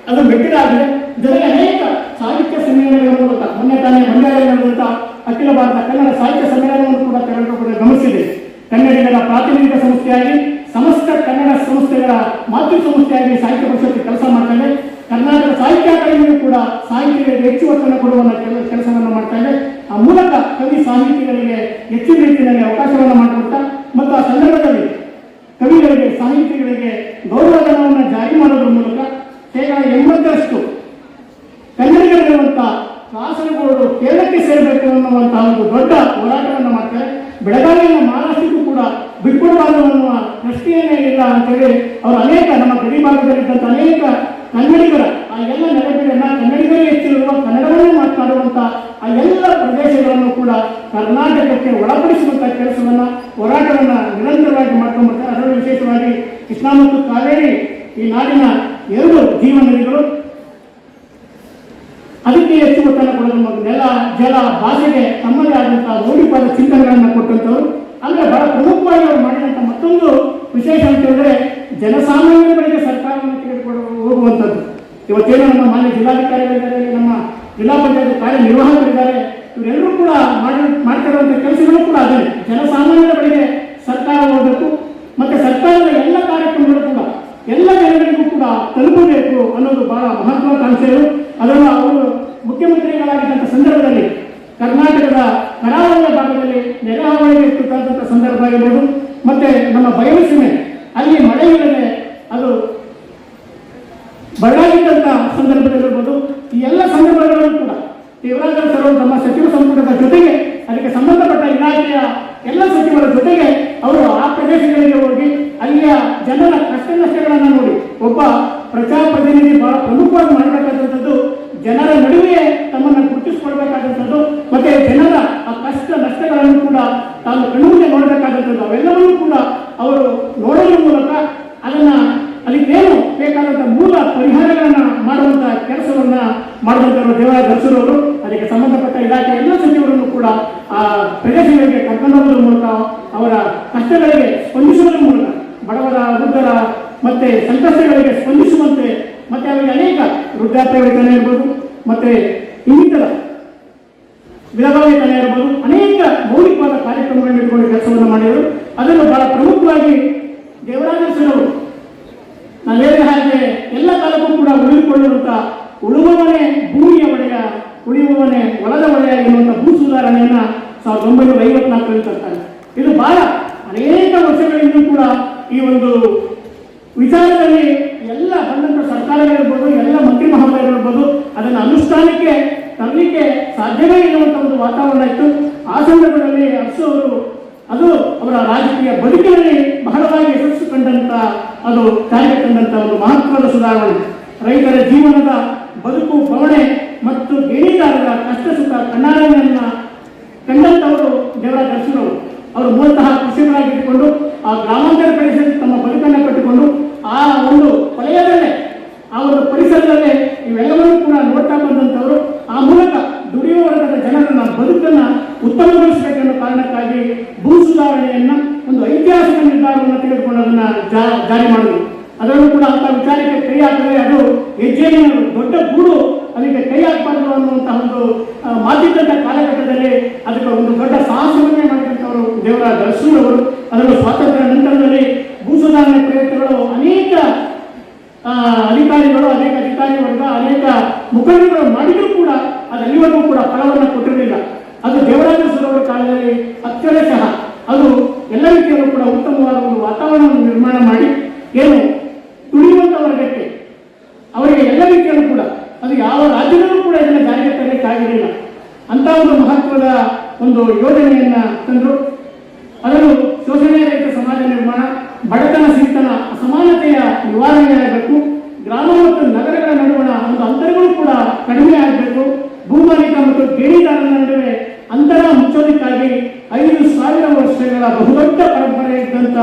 ಅದು ಮೆಟ್ಟಿಲಾಗಿದೆ. ಜೊತೆಗೆ ಅನೇಕ ಸಾಹಿತ್ಯ ಸಮ್ಮೇಳನಗಳ ಮೂಲಕ ಮೊನ್ನೆ ತಾನೇ ಮಂಡ್ಯದಲ್ಲಿ ನಡೆದಂತ ಅಖಿಲ ಭಾರತ ಕನ್ನಡ ಸಾಹಿತ್ಯ ಸಮ್ಮೇಳನವನ್ನು ಕೂಡ ಕೂಡ ಗಮನಿಸಿದೆ. ಕನ್ನಡಿಗರ ಪ್ರಾತಿನಿಧಿಕ ಸಂಸ್ಥೆಯಾಗಿ ಸಮಸ್ತ ಕನ್ನಡ ಸಂಸ್ಥೆಗಳ ಮಾತೃ ಸಂಸ್ಥೆಯಾಗಿ ಸಾಹಿತ್ಯ ಪರಿಷತ್ತು ಕೆಲಸ ಮಾಡ್ತಾ ಇದೆ. ಕರ್ನಾಟಕ ಸಾಹಿತ್ಯ ಅಕಾಡೆಮಿಯು ಕೂಡ ಸಾಹಿತ್ಯಗಳಿಗೆ ಹೆಚ್ಚು ಒತ್ತನ್ನು ಕೊಡುವ ಕೆಲಸವನ್ನು ಮಾಡ್ತಾ ಇದೆ. ಆ ಮೂಲಕ ಕವಿ ಸಾಹಿತಿಗಳಿಗೆ ಹೆಚ್ಚಿನ ರೀತಿಯಲ್ಲಿ ಅವಕಾಶವನ್ನು ಮಾಡಿಕೊಡ್ತಾ ಮತ್ತು ಆ ಸಂದರ್ಭದಲ್ಲಿ ಕವಿಗಳಿಗೆ ಸಾಹಿತಿಗಳಿಗೆ ಗೌರವಧನವನ್ನು ಜಾರಿ ಮಾಡೋದ್ರ ಮೂಲಕ 80% ಕನ್ನಡಿಗರಿರುವಂತ ಕಾಸರಗೋಡು ಕೇರಳಕ್ಕೆ ಸೇರಬೇಕು ಅನ್ನುವಂತಹ ಒಂದು ದೊಡ್ಡ ಹೋರಾಟವನ್ನು ಮಾಡ್ತಾರೆ. ಬೆಳಗಾವಿಯ ಮಹಾರಾಷ್ಟ್ರಕ್ಕೂ ಕೂಡ ಬಿಟ್ಕೊಡಬಾರದು ಅನ್ನುವ ಪ್ರಶ್ನೆಯೇ ಇಲ್ಲ ಅಂತೇಳಿ ಅವರು ಅನೇಕ ನಮ್ಮ ಗಡಿ ಭಾಗದಲ್ಲಿದ್ದಂಥ ಅನೇಕ ಕನ್ನಡಿಗರ ಆ ಎಲ್ಲ ನೆಲೆಗಳನ್ನ ಕನ್ನಡಿಗರೇ ಹೆಚ್ಚಿರುವ ಕನ್ನಡವನ್ನೇ ಮಾತನಾಡುವಂತ ಆ ಎಲ್ಲ ಪ್ರದೇಶಗಳನ್ನು ಕೂಡ ಕರ್ನಾಟಕಕ್ಕೆ ಒಳಪಡಿಸುವಂತ ಕೆಲಸವನ್ನ ಹೋರಾಟವನ್ನ ನಿರಂತರವಾಗಿ ಮಾಡ್ಕೊಂಡ್ಬರ್ತಾರೆ. ಅದರಲ್ಲಿ ವಿಶೇಷವಾಗಿ ಕೃಷ್ಣಾ ಮತ್ತು ಕಾವೇರಿ ಈ ನಾಡಿನ 2 ಜೀವ ನದಿಗಳು, ಅದಕ್ಕೆ ಹೆಚ್ಚು ಒತ್ತನ್ನು ಕೊಡೋದು. ನೆಲ, ಜಲ, ಭಾಷೆಗೆ ತಮ್ಮದೇ ಆದಂತಹ ರೂಢಿಪಾದ ಚಿಂತನೆಗಳನ್ನು ಕೊಟ್ಟಂತವರು. ಅಂದ್ರೆ ಬಹಳ ಪ್ರಮುಖವಾಗಿ ಅವರು ಮಾಡಿದಂತ ಮತ್ತೊಂದು ವಿಶೇಷ ಅಂತ ಹೇಳಿದ್ರೆ ಜನಸಾಮಾನ್ಯರಿಗೆ ಸರ್ಕಾರವನ್ನು ತೆಗೆದುಕೊಂಡು ಹೋಗುವಂಥದ್ದು. ಇವತ್ತೇನು ನಮ್ಮ ಮಾನ್ಯ ಜಿಲ್ಲಾಧಿಕಾರಿಗಳಿದ್ದಾರೆ, ನಮ್ಮ ಜಿಲ್ಲಾ ಪಂಚಾಯತ್ ಕಾರ್ಯನಿರ್ವಾಹಕರಿದ್ದಾರೆ, ಇವರೆಲ್ಲರೂ ಕೂಡ ಮಾಡ್ತಿರುವಂತಹ ಕೆಲಸಗಳು ಕೂಡ ಅದೇ. ಜನಸಾಮಾನ್ಯರ ಬಳಿಗೆ ಸರ್ಕಾರ ಹೋಗಬೇಕು, ಮತ್ತೆ ಸರ್ಕಾರದ ಎಲ್ಲ ಕಾರ್ಯಕ್ರಮಗಳು ಕೂಡ ಎಲ್ಲ ಜನರಿಗೂ ಕೂಡ ತಲುಪಬೇಕು ಅನ್ನೋದು ಬಹಳ ಮಹತ್ವಾಕಾಂಕ್ಷೆಗಳು. ಅದನ್ನು ಅವರು ಮುಖ್ಯಮಂತ್ರಿಗಳಾಗಿದ್ದಂಥ ಸಂದರ್ಭದಲ್ಲಿ ಕರ್ನಾಟಕದ ಕರಾವಳಿಯ ಭಾಗದಲ್ಲಿ ನೆರೆಹಾವಳಿಗೆ ತುತ್ತಾದಂಥ ಸಂದರ್ಭ ಆಗಿರ್ಬೋದು, ಮತ್ತೆ ನಮ್ಮ ಬಯಲುಸೀಮೆ ಅಲ್ಲಿ ಮಳೆ ಇಲ್ಲದೆ ಅದು ಬರಡಾಗಿದ್ದಂಥ ಸಂದರ್ಭದಲ್ಲಿರ್ಬೋದು. ಈ ಎಲ್ಲ ಸಂದರ್ಭಗಳಲ್ಲೂ ಕೂಡ ದೇವರಾಜ ಸರ್ ತಮ್ಮ ಸಚಿವ ಸಂಪುಟದ ಜೊತೆಗೆ ಅದಕ್ಕೆ ಸಂಬಂಧಪಟ್ಟ ಇಲಾಖೆಯ ಎಲ್ಲ ಸಚಿವರ ಜೊತೆಗೆ ಅವರು ಆ ಪ್ರದೇಶಗಳಿಗೆ ಹೋಗಿ ಅಲ್ಲಿಯ ಜನರ ಕಷ್ಟ ನಷ್ಟಗಳನ್ನು ನೋಡಿ ಒಬ್ಬ ಪ್ರಜಾಪ್ರತಿನಿಧಿ ಬಹಳ ಪ್ರಮುಖವಾಗಿ ಮಾಡಬೇಕಾದಂಥದ್ದು ಜನರ ನಡುವೆ ತಮ್ಮನ್ನು ಗುರುತಿಸಿಕೊಳ್ಬೇಕಾದಂಥದ್ದು, ಮತ್ತೆ ಜನರ ಆ ಕಷ್ಟ ನಷ್ಟಗಳನ್ನು ಕೂಡ ತಾನು ಕಣ್ಣುಮುಂದೆ ನೋಡಬೇಕಾದಂಥದ್ದು ಅವೆಲ್ಲವನ್ನೂ ಕೂಡ ಅವರು ನೋಡುವ ಮೂಲಕ ಅದನ್ನ ಅದಕ್ಕೇನು ಬೇಕಾದಂಥ ಮೂಲ ಪರಿಹಾರಗಳನ್ನು ಮಾಡುವಂಥ ಕೆಲಸವನ್ನ ಮಾಡಿದಂಥವರು ದೇವರಾಜ ಅರಸರವರು. ಅದಕ್ಕೆ ಸಂಬಂಧಪಟ್ಟ ಇಲಾಖೆ ಎಲ್ಲ ಸಚಿವರನ್ನು ಕೂಡ ಆ ಪ್ರದೇಶಗಳಿಗೆ ಕರ್ಕೊಂಡು ಹೋಗೋದ್ರ ಮೂಲಕ ಅವರ ಕಷ್ಟಗಳಿಗೆ ಸ್ಪಂದಿಸುವುದರ ಮೂಲಕ ಬಡವರ ವೃದ್ಧರ ಮತ್ತೆ ಸಂಕಷ್ಟಗಳಿಗೆ ಸ್ಪಂದಿಸುವಂತೆ, ಮತ್ತೆ ಅವರಿಗೆ ಅನೇಕ ವೃದ್ಧಾಪ್ಯ ವೇತನ ಇರ್ಬೋದು, ಮತ್ತೆ ಇನ್ನಿತರ ವಿಧವಾ ವೇತನ ಇರ್ಬೋದು, ಅನೇಕ ಮೌಲಿಕವಾದ ಕಾರ್ಯಕ್ರಮಗಳನ್ನು ಇಟ್ಕೊಂಡು ಕೆಲಸವನ್ನು ಮಾಡಿದರು. ಅದನ್ನು ಬಹಳ ಪ್ರಮುಖವಾಗಿ ದೇವರಾಜ ಅರಸರವರು ನಾನು ಹೇಳಿದ ಹಾಗೆ ಎಲ್ಲ ಕಾಲಕ್ಕೂ ಕೂಡ ಉಳಿದುಕೊಳ್ಳುವಂಥ ಉಳುವವನೇ ಭೂಮಿಯ ಒಡೆಯ, ಉಳಿಯುವವನೇ ಹೊಲದ ಒಡೆಯ ಎನ್ನುವಂಥ ಭೂ ಸುಧಾರಣೆಯನ್ನ 1954ರಲ್ಲಿ ತರ್ತಾರೆ. ಇದು ಬಹಳ ಅನೇಕ ವರ್ಷಗಳಿಂದ ಕೂಡ ಈ ಒಂದು ವಿಚಾರದಲ್ಲಿ ಎಲ್ಲ ಬಂದಂಥ ಸರ್ಕಾರಗಳಿರ್ಬೋದು, ಎಲ್ಲ ಮಂತ್ರಿ ಮಹೋದಯರಿರ್ಬೋದು ಅದನ್ನು ಅನುಷ್ಠಾನಕ್ಕೆ ತರಲಿಕ್ಕೆ ಸಾಧ್ಯವೇ ಇರುವಂಥ ಒಂದು ವಾತಾವರಣ ಇತ್ತು. ಆ ಸಂದರ್ಭದಲ್ಲಿ ಅರಸು ಅವರು ಅದು ಅವರ ರಾಜಕೀಯ ಬದುಕಿನಲ್ಲಿ ಬಹಳವಾಗಿ ಯಶಸ್ಸು ಕಂಡಂತ, ಅದು ಜಾರಿಗೆ ತಂದಂತ ಒಂದು ಮಹತ್ವದ ಸುಧಾರಣೆ. ರೈತರ ಜೀವನದ ಬದುಕು ಬವಣೆ ಮತ್ತು ಗೇಣಿದಾರರ ಕಷ್ಟ ಸುಖ ಕಣ್ಣಾರೆಯನ್ನ ಕಂಡಂತವರು ದೇವರಾಜ ಅರಸರವರು. ಅವರು ಮೂಲತಃ ಕೃಷಿಕರಾಗಿಟ್ಟುಕೊಂಡು ಆ ಗ್ರಾಮಾಂತರ ಪ್ರದೇಶದಲ್ಲಿ ತಮ್ಮ ಬದುಕನ್ನು ಕಟ್ಟಿಕೊಂಡು ಆ ಒಂದು ವಲಯದಲ್ಲೇ ಆ ಒಂದು ಪರಿಸರದಲ್ಲೇ ಇವೆಲ್ಲವನ್ನೂ ಕೂಡ ನೋಡ್ತಾ ಬಂದಂಥವರು. ಆ ಮೂಲಕ ದುಡಿಯುವ ವರ್ಗದ ಜನರನ್ನ ಬದುಕನ್ನು ಉತ್ತಮಗೊಳಿಸಬೇಕೆನ್ನೋ ಕಾರಣಕ್ಕಾಗಿ ಭೂ ಸುಧಾರಣೆಯನ್ನ ಒಂದು ಐತಿಹಾಸಿಕ ನಿರ್ಧಾರವನ್ನು ತೆಗೆದುಕೊಂಡು ಅದನ್ನ ಜಾರಿ ಮಾಡಿದರು. ಅದರಲ್ಲೂ ಕೂಡ ಅಂತ ವಿಚಾರಕ್ಕೆ ಕೈ ಹಾಕಿದ್ರೆ ಅದು ಹೆಜ್ಜೆಯ ದೊಡ್ಡ ಗೂಡು, ಅದಕ್ಕೆ ಕೈ ಹಾಕಬಾರ್ದು ಅನ್ನುವಂತಹ ಒಂದು ಮಾತಿದ್ದಂಥ ಕಾಲಘಟ್ಟದಲ್ಲಿ ಅದಕ್ಕೆ ಒಂದು ದೊಡ್ಡ ಸಾಹಸವನ್ನೇ ಮಾಡಿದಂಥವರು ದೇವರಾಜ ಅರಸರವರು. ಅದರಲ್ಲೂ ಸ್ವಾತಂತ್ರ್ಯ ನಂತರದಲ್ಲಿ ಭೂ ಸುಧಾರಣೆ ಪ್ರಯತ್ನಗಳು ಅನೇಕ ಅಧಿಕಾರಿಗಳು, ಅನೇಕ ಅಧಿಕಾರಿ ವರ್ಗ, ಅನೇಕ ಮುಖಂಡರುಗಳು ಮಾಡಿದರೂ ಕೂಡ ಅದು ಅಲ್ಲಿವರೆಗೂ ಕೂಡ ಫಲವನ್ನು ಕೊಟ್ಟಿರಲಿಲ್ಲ. ಅದು ದೇವರಾಜ ಅರಸರವರ ಕಾಲದಲ್ಲಿ ಅಕ್ಷರಶಃ ಅದು ಎಲ್ಲ ರೀತಿಯಲ್ಲೂ ಕೂಡ ಉತ್ತಮವಾದ ಒಂದು ವಾತಾವರಣವನ್ನು ನಿರ್ಮಾಣ ಮಾಡಿ ಏನು ತುಳಿಯುವಂಥ ವರ್ಗಕ್ಕೆ ಅವರಿಗೆ ಎಲ್ಲ ರೀತಿಯಲ್ಲೂ ಕೂಡ ಅದು ಯಾವ ರಾಜ್ಯದಲ್ಲೂ ಕೂಡ ಇದನ್ನು ಜಾರಿಗೆ ತರಲಿಕ್ಕಾಗಿರಲಿಲ್ಲ. ಅಂತ ಒಂದು ಮಹತ್ವದ ಒಂದು ಯೋಜನೆಯನ್ನ ತಂದರು. ಅದನ್ನು ಶೋಷಣೆ ರಹಿತ ಸಮಾಜ ನಿರ್ಮಾಣ, ಬಡತನ ಸಿರಿತನ ಅಸಮಾನತೆಯ ನಿವಾರಣೆಯಾಗಬೇಕು, ಗ್ರಾಮ ಮತ್ತು ನಗರಗಳ ನಡುವಣ ಒಂದು ಅಂತರಗಳು ಕೂಡ ಕಡಿಮೆ ಆಗಬೇಕು, ಭೂಮಾಲೀಕ ಮತ್ತು ಗೇಣಿದಾರರ ನಡುವೆ ಅಂತರ ಮುಚ್ಚೋದಕ್ಕಾಗಿ 5,000 ವರ್ಷಗಳ ಬಹುದೊಡ್ಡ ಪರಂಪರೆ ಇದ್ದಂಥ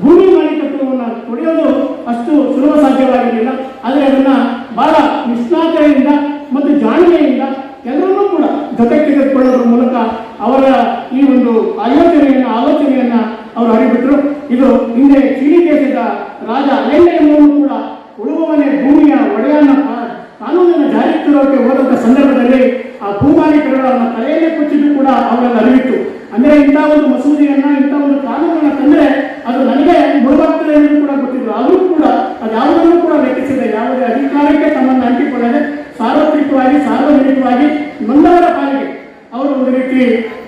ಭೂಮಿ ಮಾಲೀಕತ್ವವನ್ನು ತೊಡೆಯೋದು ಅಷ್ಟು ಸುಲಭ ಸಾಧ್ಯವಾಗಿರಲಿಲ್ಲ. ಆದರೆ ಅದನ್ನ ಬಹಳ ನಿಷ್ಣಾತೆಯಿಂದ ಮತ್ತು ಜಾಣ್ಮೆಯಿಂದ ಎಲ್ಲರನ್ನೂ ಕೂಡ ಜೊತೆಗೆ ತೆಗೆದುಕೊಳ್ಳೋದ್ರ ಮೂಲಕ ಅವರ ಈ ಒಂದು ಆಲೋಚನೆಯನ್ನ ಅವರು ಹರಿಬಿಟ್ರು. ಇದು ಹಿಂದೆ ಚೀನಿ ದೇಶದ ರಾಜ ಅಲೆಂಡೆಯನ್ನು ಕೂಡ ಉಳುವವನೇ ಭೂಮಿಯ ಒಡೆಯನ್ನ ಕಾನೂನನ್ನು ಜಾರಿಗೆ ತರೋಕೆ ಹೋದಂಥ ಸಂದರ್ಭದಲ್ಲಿ ಆ ಭೂಮಾಲೀಕರುಗಳ ತಲೆಯಲ್ಲೇ ಕುಚ್ಚಿದ್ದು ಕೂಡ ಅವರಲ್ಲಿ ಅರಿವಿತ್ತು. ಅಂದ್ರೆ ಇಂಥ ಒಂದು ಮಸೂದೆಯನ್ನ, ಇಂಥ ಒಂದು ಕಾನೂನನ್ನ ತಂದ್ರೆ ಅದು ನನಗೆ ಮುಳುಗಾಗ್ತದೆ ಎಂದು ಕೂಡ ಗೊತ್ತಿದ್ರು. ಆದರೂ ಕೂಡ ಅದು ಯಾವುದನ್ನು ಕೂಡ ಲೆಕ್ಕಿಸಿದೆ, ಯಾವುದೇ ಅಧಿಕಾರಕ್ಕೆ ತಮ್ಮನ್ನು ಅಂಟಿಕೊಳ್ಳದೆ ಸಾರ್ವತ್ರಿಕವಾಗಿ ಸಾರ್ವಜನಿಕವಾಗಿ ನೊಂದವರ ಪಾಲಿಗೆ ಅವರು ಒಂದು ರೀತಿ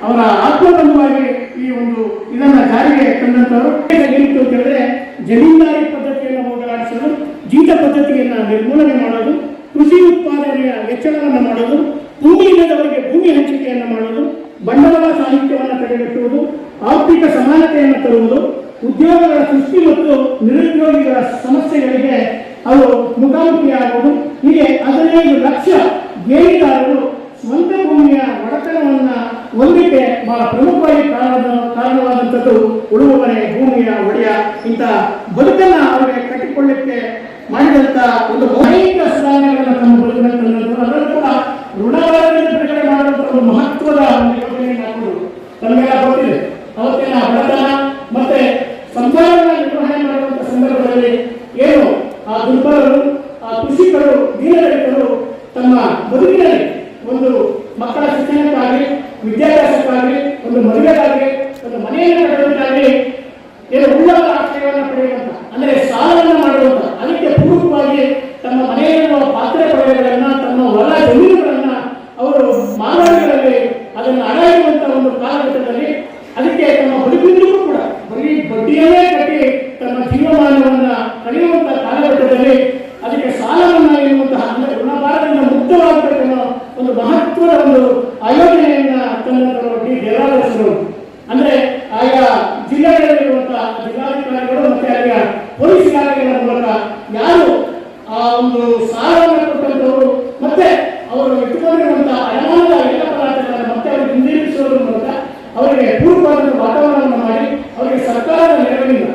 ಅವರ ಆತ್ಮಬಂಧುವಾಗಿ ಈ ಒಂದು ಇದನ್ನ ಜಾರಿಗೆ ತಂದಂತವರು. ಏನಿತ್ತು ಅಂತ ಹೇಳಿದ್ರೆ ಜಮೀನ್ದಾರಿ ಪದ್ಧತಿಯನ್ನು ಹೋಗಲಾಡಿಸಲು, ಜೀತ ಪದ್ಧತಿಯನ್ನು ನಿರ್ಮೂಲನೆ ಮಾಡೋದು, ಕೃಷಿ ಉತ್ಪಾದನೆಯ ಹೆಚ್ಚಳವನ್ನು ಮಾಡೋದು, ಭೂಮಿ ಇಲ್ಲದವರಿಗೆ ಭೂಮಿ ಹಂಚಿಕೆಯನ್ನು ಮಾಡೋದು, ಬಂಡವಾಳ ಸಾಹಿತ್ಯವನ್ನು ತಡೆಗಟ್ಟುವುದು, ಆರ್ಥಿಕ ಸಮಾನತೆಯನ್ನು ತರುವುದು, ಉದ್ಯೋಗಗಳ ಸೃಷ್ಟಿ ಮತ್ತು ನಿರುದ್ಯೋಗಿಗಳ ಸಮಸ್ಯೆಗಳಿಗೆ ಅವರು ಮುಖಾಮುಖಿಯಾಗುವುದು. ಹೀಗೆ 15 ಲಕ್ಷ ಗೇಣಿದಾರರು ಸ್ವಂತ ಭೂಮಿಯ ಒಡೆತನವನ್ನ ಹೊಂದಲಿಕ್ಕೆ ಬಹಳ ಪ್ರಮುಖವಾಗಿ ಕಾರಣವಾದಂಥದ್ದು ಉಳುವವನೇ ಭೂಮಿಯ ಒಡೆಯ. ಇಂಥ ಬದುಕನ್ನ ಅವರಿಗೆ ಕಟ್ಟಿಕೊಳ್ಳಲಿಕ್ಕೆ ಮಾಡಿದಂತ ಒಂದು ಅನೇಕ ಸುಧಾರಣೆಗಳನ್ನು ತಮ್ಮ ಬದುಕಿನಲ್ಲಿ ತಂದಂಥದ್ದು. ಅದರಲ್ಲೂ ಕೂಡ ಋಣವಾರದಿಂದ ಬಿಡುಗಡೆ ಮಾಡುವಂಥ ಒಂದು ಮಹತ್ವದ ಯೋಜನೆಯನ್ನು ಹಾಕೊಂಡು ತಮಗೆಲ್ಲ ಗೊತ್ತಿದೆ. ಅವತ್ತಿನ ಬಡತನ ಮತ್ತೆ ಸಂಸಾರಗಳ ನಿರ್ವಹಣೆ ಮಾಡುವಂಥ ಸಂದರ್ಭದಲ್ಲಿ ಏನು ಆ ದುರ್ಬಲರು, ಆ ಕೃಷಿಕರು, ದೀನದಲಿತರು ತಮ್ಮ ಬದುಕಿನಲ್ಲಿ ಒಂದು ಮಕ್ಕಳ ಶಿಕ್ಷಣಕ್ಕಾಗಿ, ವಿದ್ಯಾಭ್ಯಾಸಕ್ಕಾಗಿ, ಒಂದು ಮದುವೆಗಾಗಿ, ಒಂದು ಮನೆಯನ್ನು ಕಟ್ಟುವುದಕ್ಕಾಗಿ ಏನು ಉಳ್ಳವರ ಆಶ್ರಯವನ್ನು ಪಡೆಯುವಂತ, ಅಂದರೆ ಸಾಲವನ್ನು ಮಾಡುವಂತ, ಅದಕ್ಕೆ ಪೂರಕವಾಗಿ ಯಾರು ಆ ಒಂದು ಸಾಲವನ್ನು ಕೊಟ್ಟಂತವರು ಮತ್ತೆ ಅವರು ಇಟ್ಟುಕೊಂಡಿರುವಂತಹ ಅಡಮಾನದ ಎಲ್ಲ ಪದಾರ್ಥಗಳನ್ನು ಮತ್ತೆ ಅವರಿಗೆ ಹಿಂದಿರುಗಿಸುವುದರ ಮೂಲಕ ಅವರಿಗೆ ಪೂರ್ವವಾದ ವಾತಾವರಣವನ್ನು ಮಾಡಿ ಅವರಿಗೆ ಸರ್ಕಾರದ ನೆರವಿನಿಂದ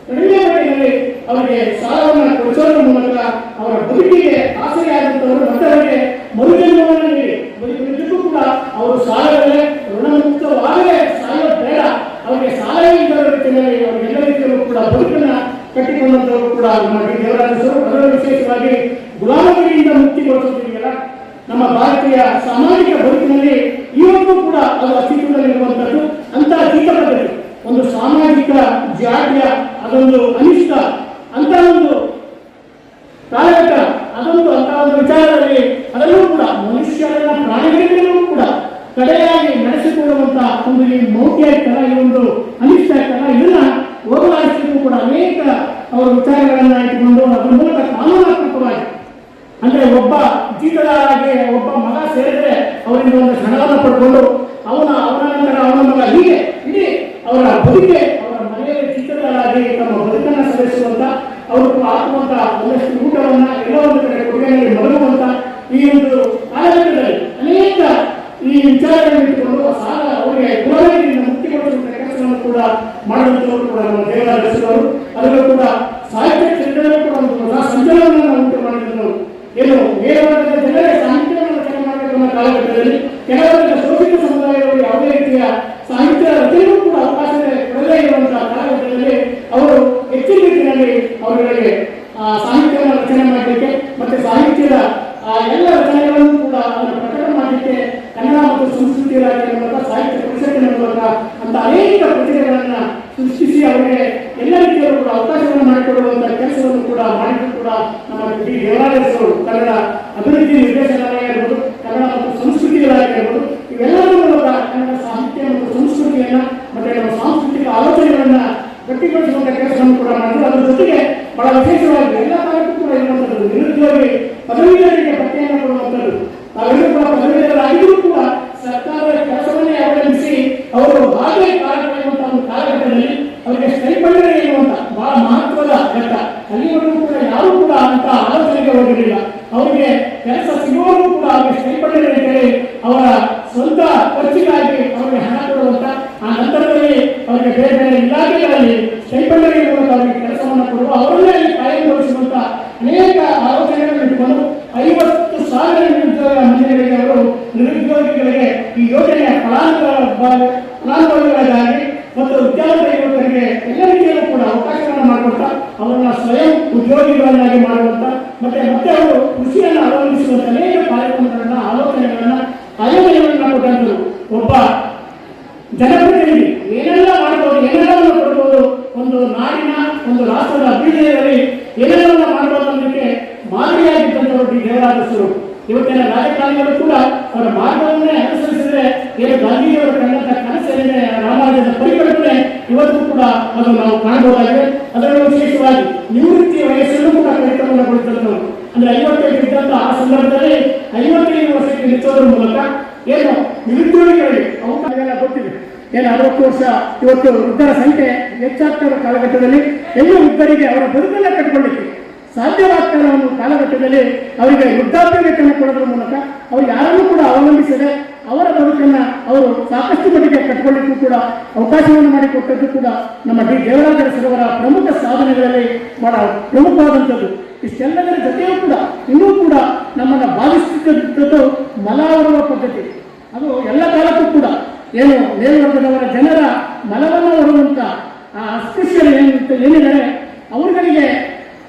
ಕಡಿಮೆ ಮಟ್ಟಿನಲ್ಲಿ ಅವರಿಗೆ ಸಾಲವನ್ನು ಕೊಡಿಸೋದ್ರ ಮೂಲಕ ಅವರ ಬದುಕಿಗೆ ಆಸರೆಯಾದಂಥವರು ಮತ್ತೆ ಅವರಿಗೆ ಮರುಜನ್ಮವನ್ನು ನೀಡಿ ಬದುಕಿಗೂ ಕೂಡ ಅವರು ಸಾಲದಲ್ಲೇ ಋಣಮುಕ್ತವಾಗಲೇ ಸಾಯೋದು ಬೇಡ, ಅವರಿಗೆ ಸಾಲ ಇಲ್ಲದ ರೀತಿಯಲ್ಲಿ ಅವರಿಗೆಲ್ಲ ರೀತಿಯಲ್ಲೂ ಕೂಡ ಬದುಕನ್ನು ಕಟ್ಟಿಕೊಂಡಂತವರು ಕೂಡ ನಮ್ಮ ದೇವರಾಜರು. ಅದರಲ್ಲೂ ವಿಶೇಷವಾಗಿ ಗುಲಾಮಗಿರಿಯಿಂದ ಮುಕ್ತಿಗೊಳಿಸುತ್ತಿದೆಯಲ್ಲ ನಮ್ಮ ಭಾರತೀಯ ಸಾಮಾಜಿಕ ಬದುಕಿನಲ್ಲಿ ಇವತ್ತು ಕೂಡ ಅದು ಅಸ್ತಿತ್ವದಲ್ಲಿರುವಂಥದ್ದು. ಅಂತ ಅತೀತ ಪದ್ಧತಿ ಒಂದು ಸಾಮಾಜಿಕ ಜಾಡ್ಯ, ಅದೊಂದು ಅನಿಷ್ಟ ಅಂತ ಒಂದು ಕಾಲಘಟ್ಟ, ಅದೊಂದು ಅಂತ ಒಂದು ವಿಚಾರದಲ್ಲಿ ಅದರಲ್ಲೂ ಕೂಡ ಮನುಷ್ಯರನ್ನ ಪ್ರಾಣಿಗಳಿಗೂ ಕೂಡ ಕಡೆಯಾಗಿ ನಡೆಸಿಕೊಳ್ಳುವಂತಹ ಒಂದು ಈ ಮೌಢ್ಯತನ, ಈ ಒಂದು ಅನಿಷ್ಟತನ, ಇದನ್ನ ಹೋಗಲಾಡಿಸಲಿಕ್ಕೂ ಕೂಡ ಅನೇಕ ಅವರ ವಿಚಾರಗಳನ್ನ ಇಟ್ಟುಕೊಂಡು ಅದರ ಮೂಲಕ ಕಾನೂನಾತ್ಮಕವಾಗಿ ಅಂದ್ರೆ ಒಬ್ಬ ಜೀತದಾರಗೆ ಒಬ್ಬ ಮಗ ಸೇರಿದ್ರೆ ಅವರಿಂದ ಒಂದು ಹಣವನ್ನು ಪಡ್ಕೊಂಡು ಅವನ ನಂತರ ಅವನ ಮಗ ಹೀಗೆ ಇಡೀ ಅವರ ಬದುಕೆ ಅವರ ಮನೆಯಲ್ಲಿ ಜೀತದಾರಾಗಿ ತಮ್ಮ ಬದುಕನ್ನು ಸಲ್ಲಿಸುವಂತ ಅವರು ಹಾಕುವಂತ ಒಂದಷ್ಟು ಊಟವನ್ನ ಎಲ್ಲ ಒಂದು ಕಡೆ ಕೊಡುಗೆಯಲ್ಲಿ ಮಲಗುವಂತ ಈ ಒಂದು ಕಾಲಘಟ್ಟದಲ್ಲಿ ಅನೇಕ ಈ ವಿಚಾರಗಳನ್ನು ಇಟ್ಟುಕೊಂಡು ಸಾಲ ಅವರಿಗೆ ಗುಲಾಮಗಿರಿಯಿಂದ ಮುಕ್ತಿಗೊಳಿಸುವಂತ ಕೆಲಸವನ್ನು ಕೂಡ ಮಾಡುವಂತವರು ಕೂಡ ನಮ್ಮ ದೇವರಾಜರು. ಅದರಲ್ಲೂ ಕೂಡ ಸಾಹಿತ್ಯ ಕ್ಷೇತ್ರದಲ್ಲಿ ಕೂಡ ಒಂದು ಹೊಸ ಸಂಚಲನವನ್ನು ಉಂಟು ಮಾಡಿದ್ರು. ಏನು ಮೇಲ್ವರ್ಗದ ಜನರೇ ಸಾಹಿತ್ಯವನ್ನು ರಚನೆ ಮಾಡಬೇಕೆಂಬ ಕಾಲಘಟ್ಟದಲ್ಲಿ ಕೆಲವರಿಗೆ ಶೋಷಿತ ಸಮುದಾಯಗಳು ಯಾವುದೇ ರೀತಿಯ ಸಾಹಿತ್ಯ ರಚನೆಗೂ ಕೂಡ ಅವಕಾಶ ಕೊಡದೇ ಇರುವಂತಹ ಕಾಲಘಟ್ಟದಲ್ಲಿ ಅವರು ಹೆಚ್ಚಿನ ರೀತಿಯಲ್ಲಿ ಅವರುಗಳಿಗೆ ಸಾಹಿತ್ಯವನ್ನು ರಚನೆ ಮಾಡಲಿಕ್ಕೆ ಮತ್ತೆ ಸಾಹಿತ್ಯದ ಎಲ್ಲ ರಚನೆಗಳನ್ನು ಕೂಡ ಅದನ್ನು ಪ್ರಕಟ ಮಾಡಲಿಕ್ಕೆ ಕನ್ನಡ ಮತ್ತು ಸಂಸ್ಕೃತಿ ಇಲಾಖೆಯ ಮೂಲಕ ಸಾಹಿತ್ಯ ಪರಿಷತ್ತಿನ ಮೂಲಕ ಅಂತ ಅನೇಕ ಪ್ರತಿಭೆಗಳನ್ನ ಸೃಷ್ಟಿಸಿ ಅವರಿಗೆ ಎಲ್ಲ ರೀತಿಯಲ್ಲೂ ಕೂಡ ಅವಕಾಶವನ್ನು ಮಾಡಿಕೊಡುವಂತಹ ಕೆಲಸವನ್ನು ಕೂಡ ಮಾಡಿದ್ದು ಕೂಡ ನಮ್ಮ ಡಿ ದೇವರಾಜರು ಕನ್ನಡ ಅಭಿವೃದ್ಧಿ ನಿರ್ದೇಶನಾಲಯ ಇರ್ಬೋದು, ಕನ್ನಡ ಮತ್ತು ಸಂಸ್ಕೃತಿ ಇಲಾಖೆ ಇರ್ಬೋದು, ಇವೆಲ್ಲದರ ಮೂಲಕ ಕನ್ನಡ ಸಾಹಿತ್ಯ ಮತ್ತು ಸಂಸ್ಕೃತಿಯನ್ನ ಮತ್ತೆ ನಮ್ಮ ಸಾಂಸ್ಕೃತಿಕ ಆಲೋಚನೆಗಳನ್ನ ಗಟ್ಟಿಗೊಳಿಸುವಂತಹ ಕೆಲಸವನ್ನು ಕೂಡ ಮಾಡಿದ್ರು. ಅದರ ಜೊತೆಗೆ ಬಹಳ ವಿಶೇಷವಾಗಿ ಎಲ್ಲ ಕಾಲಕ್ಕೂ ಕೂಡ ಇರುವಂತದ್ದು ನಿರುದ್ಯೋಗಿ ಪದವೀಧರರಿಗೆ ಭತ್ಯೆಯನ್ನು ಕೊಡುವಂಥದ್ದು. ನಾವೆಲ್ಲರೂ ಕೂಡ ಪದವೀಧರರಾಗಿದ್ದರೂ ಕೂಡ ಸರ್ಕಾರದ ಕೆಲಸವನ್ನೇ ಅವಲಂಬಿಸಿ ಅವರು ಹಾಗೆ ಕಾಲ ಕಳೆಯುವಂತಹ ಒಂದು ಕಾಲಘಟ್ಟದಲ್ಲಿ ಅವರಿಗೆ ಸ್ಟೈಪಂಡ್ ಎನ್ನುವಂತ ಬಹಳ ಮಹತ್ವದ ಘಟ್ಟ. ಅಲ್ಲಿವರೆಗೂ ಕೂಡ ಯಾರು ಕೂಡ ಅಂತ ಆಲೋಚನೆಗೆ ಹೋಗಿರಲಿಲ್ಲ. ಅವರಿಗೆ ಕೆಲಸ ಸಿಗುವವರೆಗೂ ಕೂಡ ಅವರಿಗೆ ಸ್ಟೈಪಂಡ್ ಅಂತೇಳಿ ಅವರ ಸ್ವಂತ ಖರ್ಚಿಗಾಗಿ ಅವರಿಗೆ ಹಣ ಕೊಡುವಂತ, ಆ ನಂತರದಲ್ಲಿ ಅವರಿಗೆ ಬೇರೆ ಬೇರೆ ಇಲಾಖೆಗಳಲ್ಲಿ ಸ್ಟೈಪಂಡ್ ಮೂಲಕ ಅವರಿಗೆ ಕೆಲಸವನ್ನು ಕೊಡುವ, ಅವರನ್ನೇ ಅಲ್ಲಿ ಕಾಯಂಗೊಳಿಸುವಂತ ಅನೇಕ ಆಲೋಚನೆಗಳನ್ನು ಇಟ್ಟುಕೊಂಡು 50,000 ನಿರುದ್ಯೋಗ ಮಹಿಳೆಯರಿಗೆ ಅವರು ನಿರುದ್ಯೋಗಿಗಳಿಗೆ ಈ ಯೋಜನೆಯ ಫಲಾನುಭವಿಗಳಾಗಿ ಮತ್ತು ವಿದ್ಯಾರ್ಥಿ ಯುವಕರಿಗೆ ಎಲ್ಲ ರೀತಿಯಲ್ಲೂ ಕೂಡ ಅವಕಾಶವನ್ನು ಮಾಡಿಕೊಟ್ಟ ಅವರನ್ನ ಸ್ವಯಂ ಉದ್ಯೋಗಿಗಳನ್ನಾಗಿ ಮಾಡುವಂತ ಮತ್ತೆ ಅವರು ಕೃಷಿಯನ್ನು ಅವಲಂಬಿಸುವಂತ ಅನೇಕ ಕಾರ್ಯಕ್ರಮಗಳನ್ನ ಆಲೋಚನೆಗಳನ್ನ ಆಯೋಜನೆಗಳನ್ನ ಕೊಟ್ಟಂತರು. ಒಬ್ಬ ಜನಪ್ರತಿನಿಧಿ ಏನೆಲ್ಲ ಮಾಡಬಹುದು, ಏನೆಲ್ಲವನ್ನು ಕೊಡಬಹುದು, ಒಂದು ನಾಡಿನ ಒಂದು ರಾಷ್ಟ್ರದ ಅಭಿವೃದ್ಧಿಯಲ್ಲಿ ಏನೆಲ್ಲ ಮಾಡಬಹುದು ಅನ್ನೋದಕ್ಕೆ ಮಾದರಿಯಾಗಿದ್ದಂಥವರು ಡಿ ದೇವರಾಜರು. ಇವತ್ತಿನ ರಾಜಕಾರಣಿಗಳು ಕೂಡ ಅವರ ಮಾರ್ಗವನ್ನೇ ಅನುಸರಿಸಿದ್ರೆ ಏನು ಗಾಂಧಿಯವರ ಕಂಡಂತ ಕನಸೇನೆ ರಾಮಾಯಣದ ಪರಿಕಲ್ಪನೆ ಇವತ್ತು ಕೂಡ ಅದು ನಾವು ಕಾಣಬಹುದಾಗಿದೆ. ಅದರಲ್ಲೂ ವಿಶೇಷವಾಗಿ ನಿವೃತ್ತಿ ವಯಸ್ಸನ್ನು ಕೂಡ ಕಡಿತಗೊಳ್ಳಗೊಳಿಸಿದಂಥವರು ಅಂದ್ರೆ 55 ಇದ್ದಂತ ಆ ಸಂದರ್ಭದಲ್ಲಿ 55 ವರ್ಷಕ್ಕೆ ನಿಚ್ಚೋದ್ರ ಮೂಲಕ ಏನು ನಿರುದ್ಯೋಗಿಗಳಿಗೆ ಅವಕಾಶಗಳ ಗೊತ್ತಿದೆ. ಏನು 60 ವರ್ಷ ಇವತ್ತು ವೃದ್ಧರ ಸಂಖ್ಯೆ ಹೆಚ್ಚಾಗ್ತಿರೋ ಕಾಲಘಟ್ಟದಲ್ಲಿ ಎಲ್ಲೂ ವೃದ್ಧರಿಗೆ ಅವರ ಬದುಕನ್ನ ಕಟ್ಟಿಕೊಳ್ಳಿಕ್ಕೆ ಸಾಧ್ಯವಾಗ್ತಿರೋ ಒಂದು ಕಾಲಘಟ್ಟದಲ್ಲಿ ಅವರಿಗೆ ವೃದ್ಧಾಪ್ಯ ವೇತನ ಕೊಡೋದ್ರ ಮೂಲಕ ಅವರು ಯಾರನ್ನೂ ಕೂಡ ಅವಲಂಬಿಸದೆ ಅವರ ಬದುಕನ್ನ ಅವರು ಸಾಕಷ್ಟು ಮಟ್ಟಿಗೆ ಕಟ್ಟಿಕೊಳ್ಳಿಕ್ಕೂ ಕೂಡ ಅವಕಾಶವನ್ನು ಮಾಡಿಕೊಟ್ಟದ್ದು ಕೂಡ ನಮ್ಮ ಡಿ ದೇವರಾಜರವರ ಪ್ರಮುಖ ಸಾಧನೆಗಳಲ್ಲಿ ಬಹಳ ಪ್ರಮುಖವಾದಂಥದ್ದು. ಇಷ್ಟೆಲ್ಲದರ ಜೊತೆಯೂ ಕೂಡ ಇನ್ನೂ ಕೂಡ ನಮ್ಮನ್ನು ಬಾಧಿಸುತ್ತಿದ್ದು ಮಲಾವರುವ ಪದ್ಧತಿ. ಅದು ಎಲ್ಲ ಕಾಲಕ್ಕೂ ಕೂಡ ಏನು ಮೇಲ್ವರ್ಗದವರ ಜನರ ಮಲವನ್ನು ಹೊರುವಂತ ಆ ಅಸ್ಪೃಶ್ಯರು ಏನಿದ್ದಾರೆ ಅವರುಗಳಿಗೆ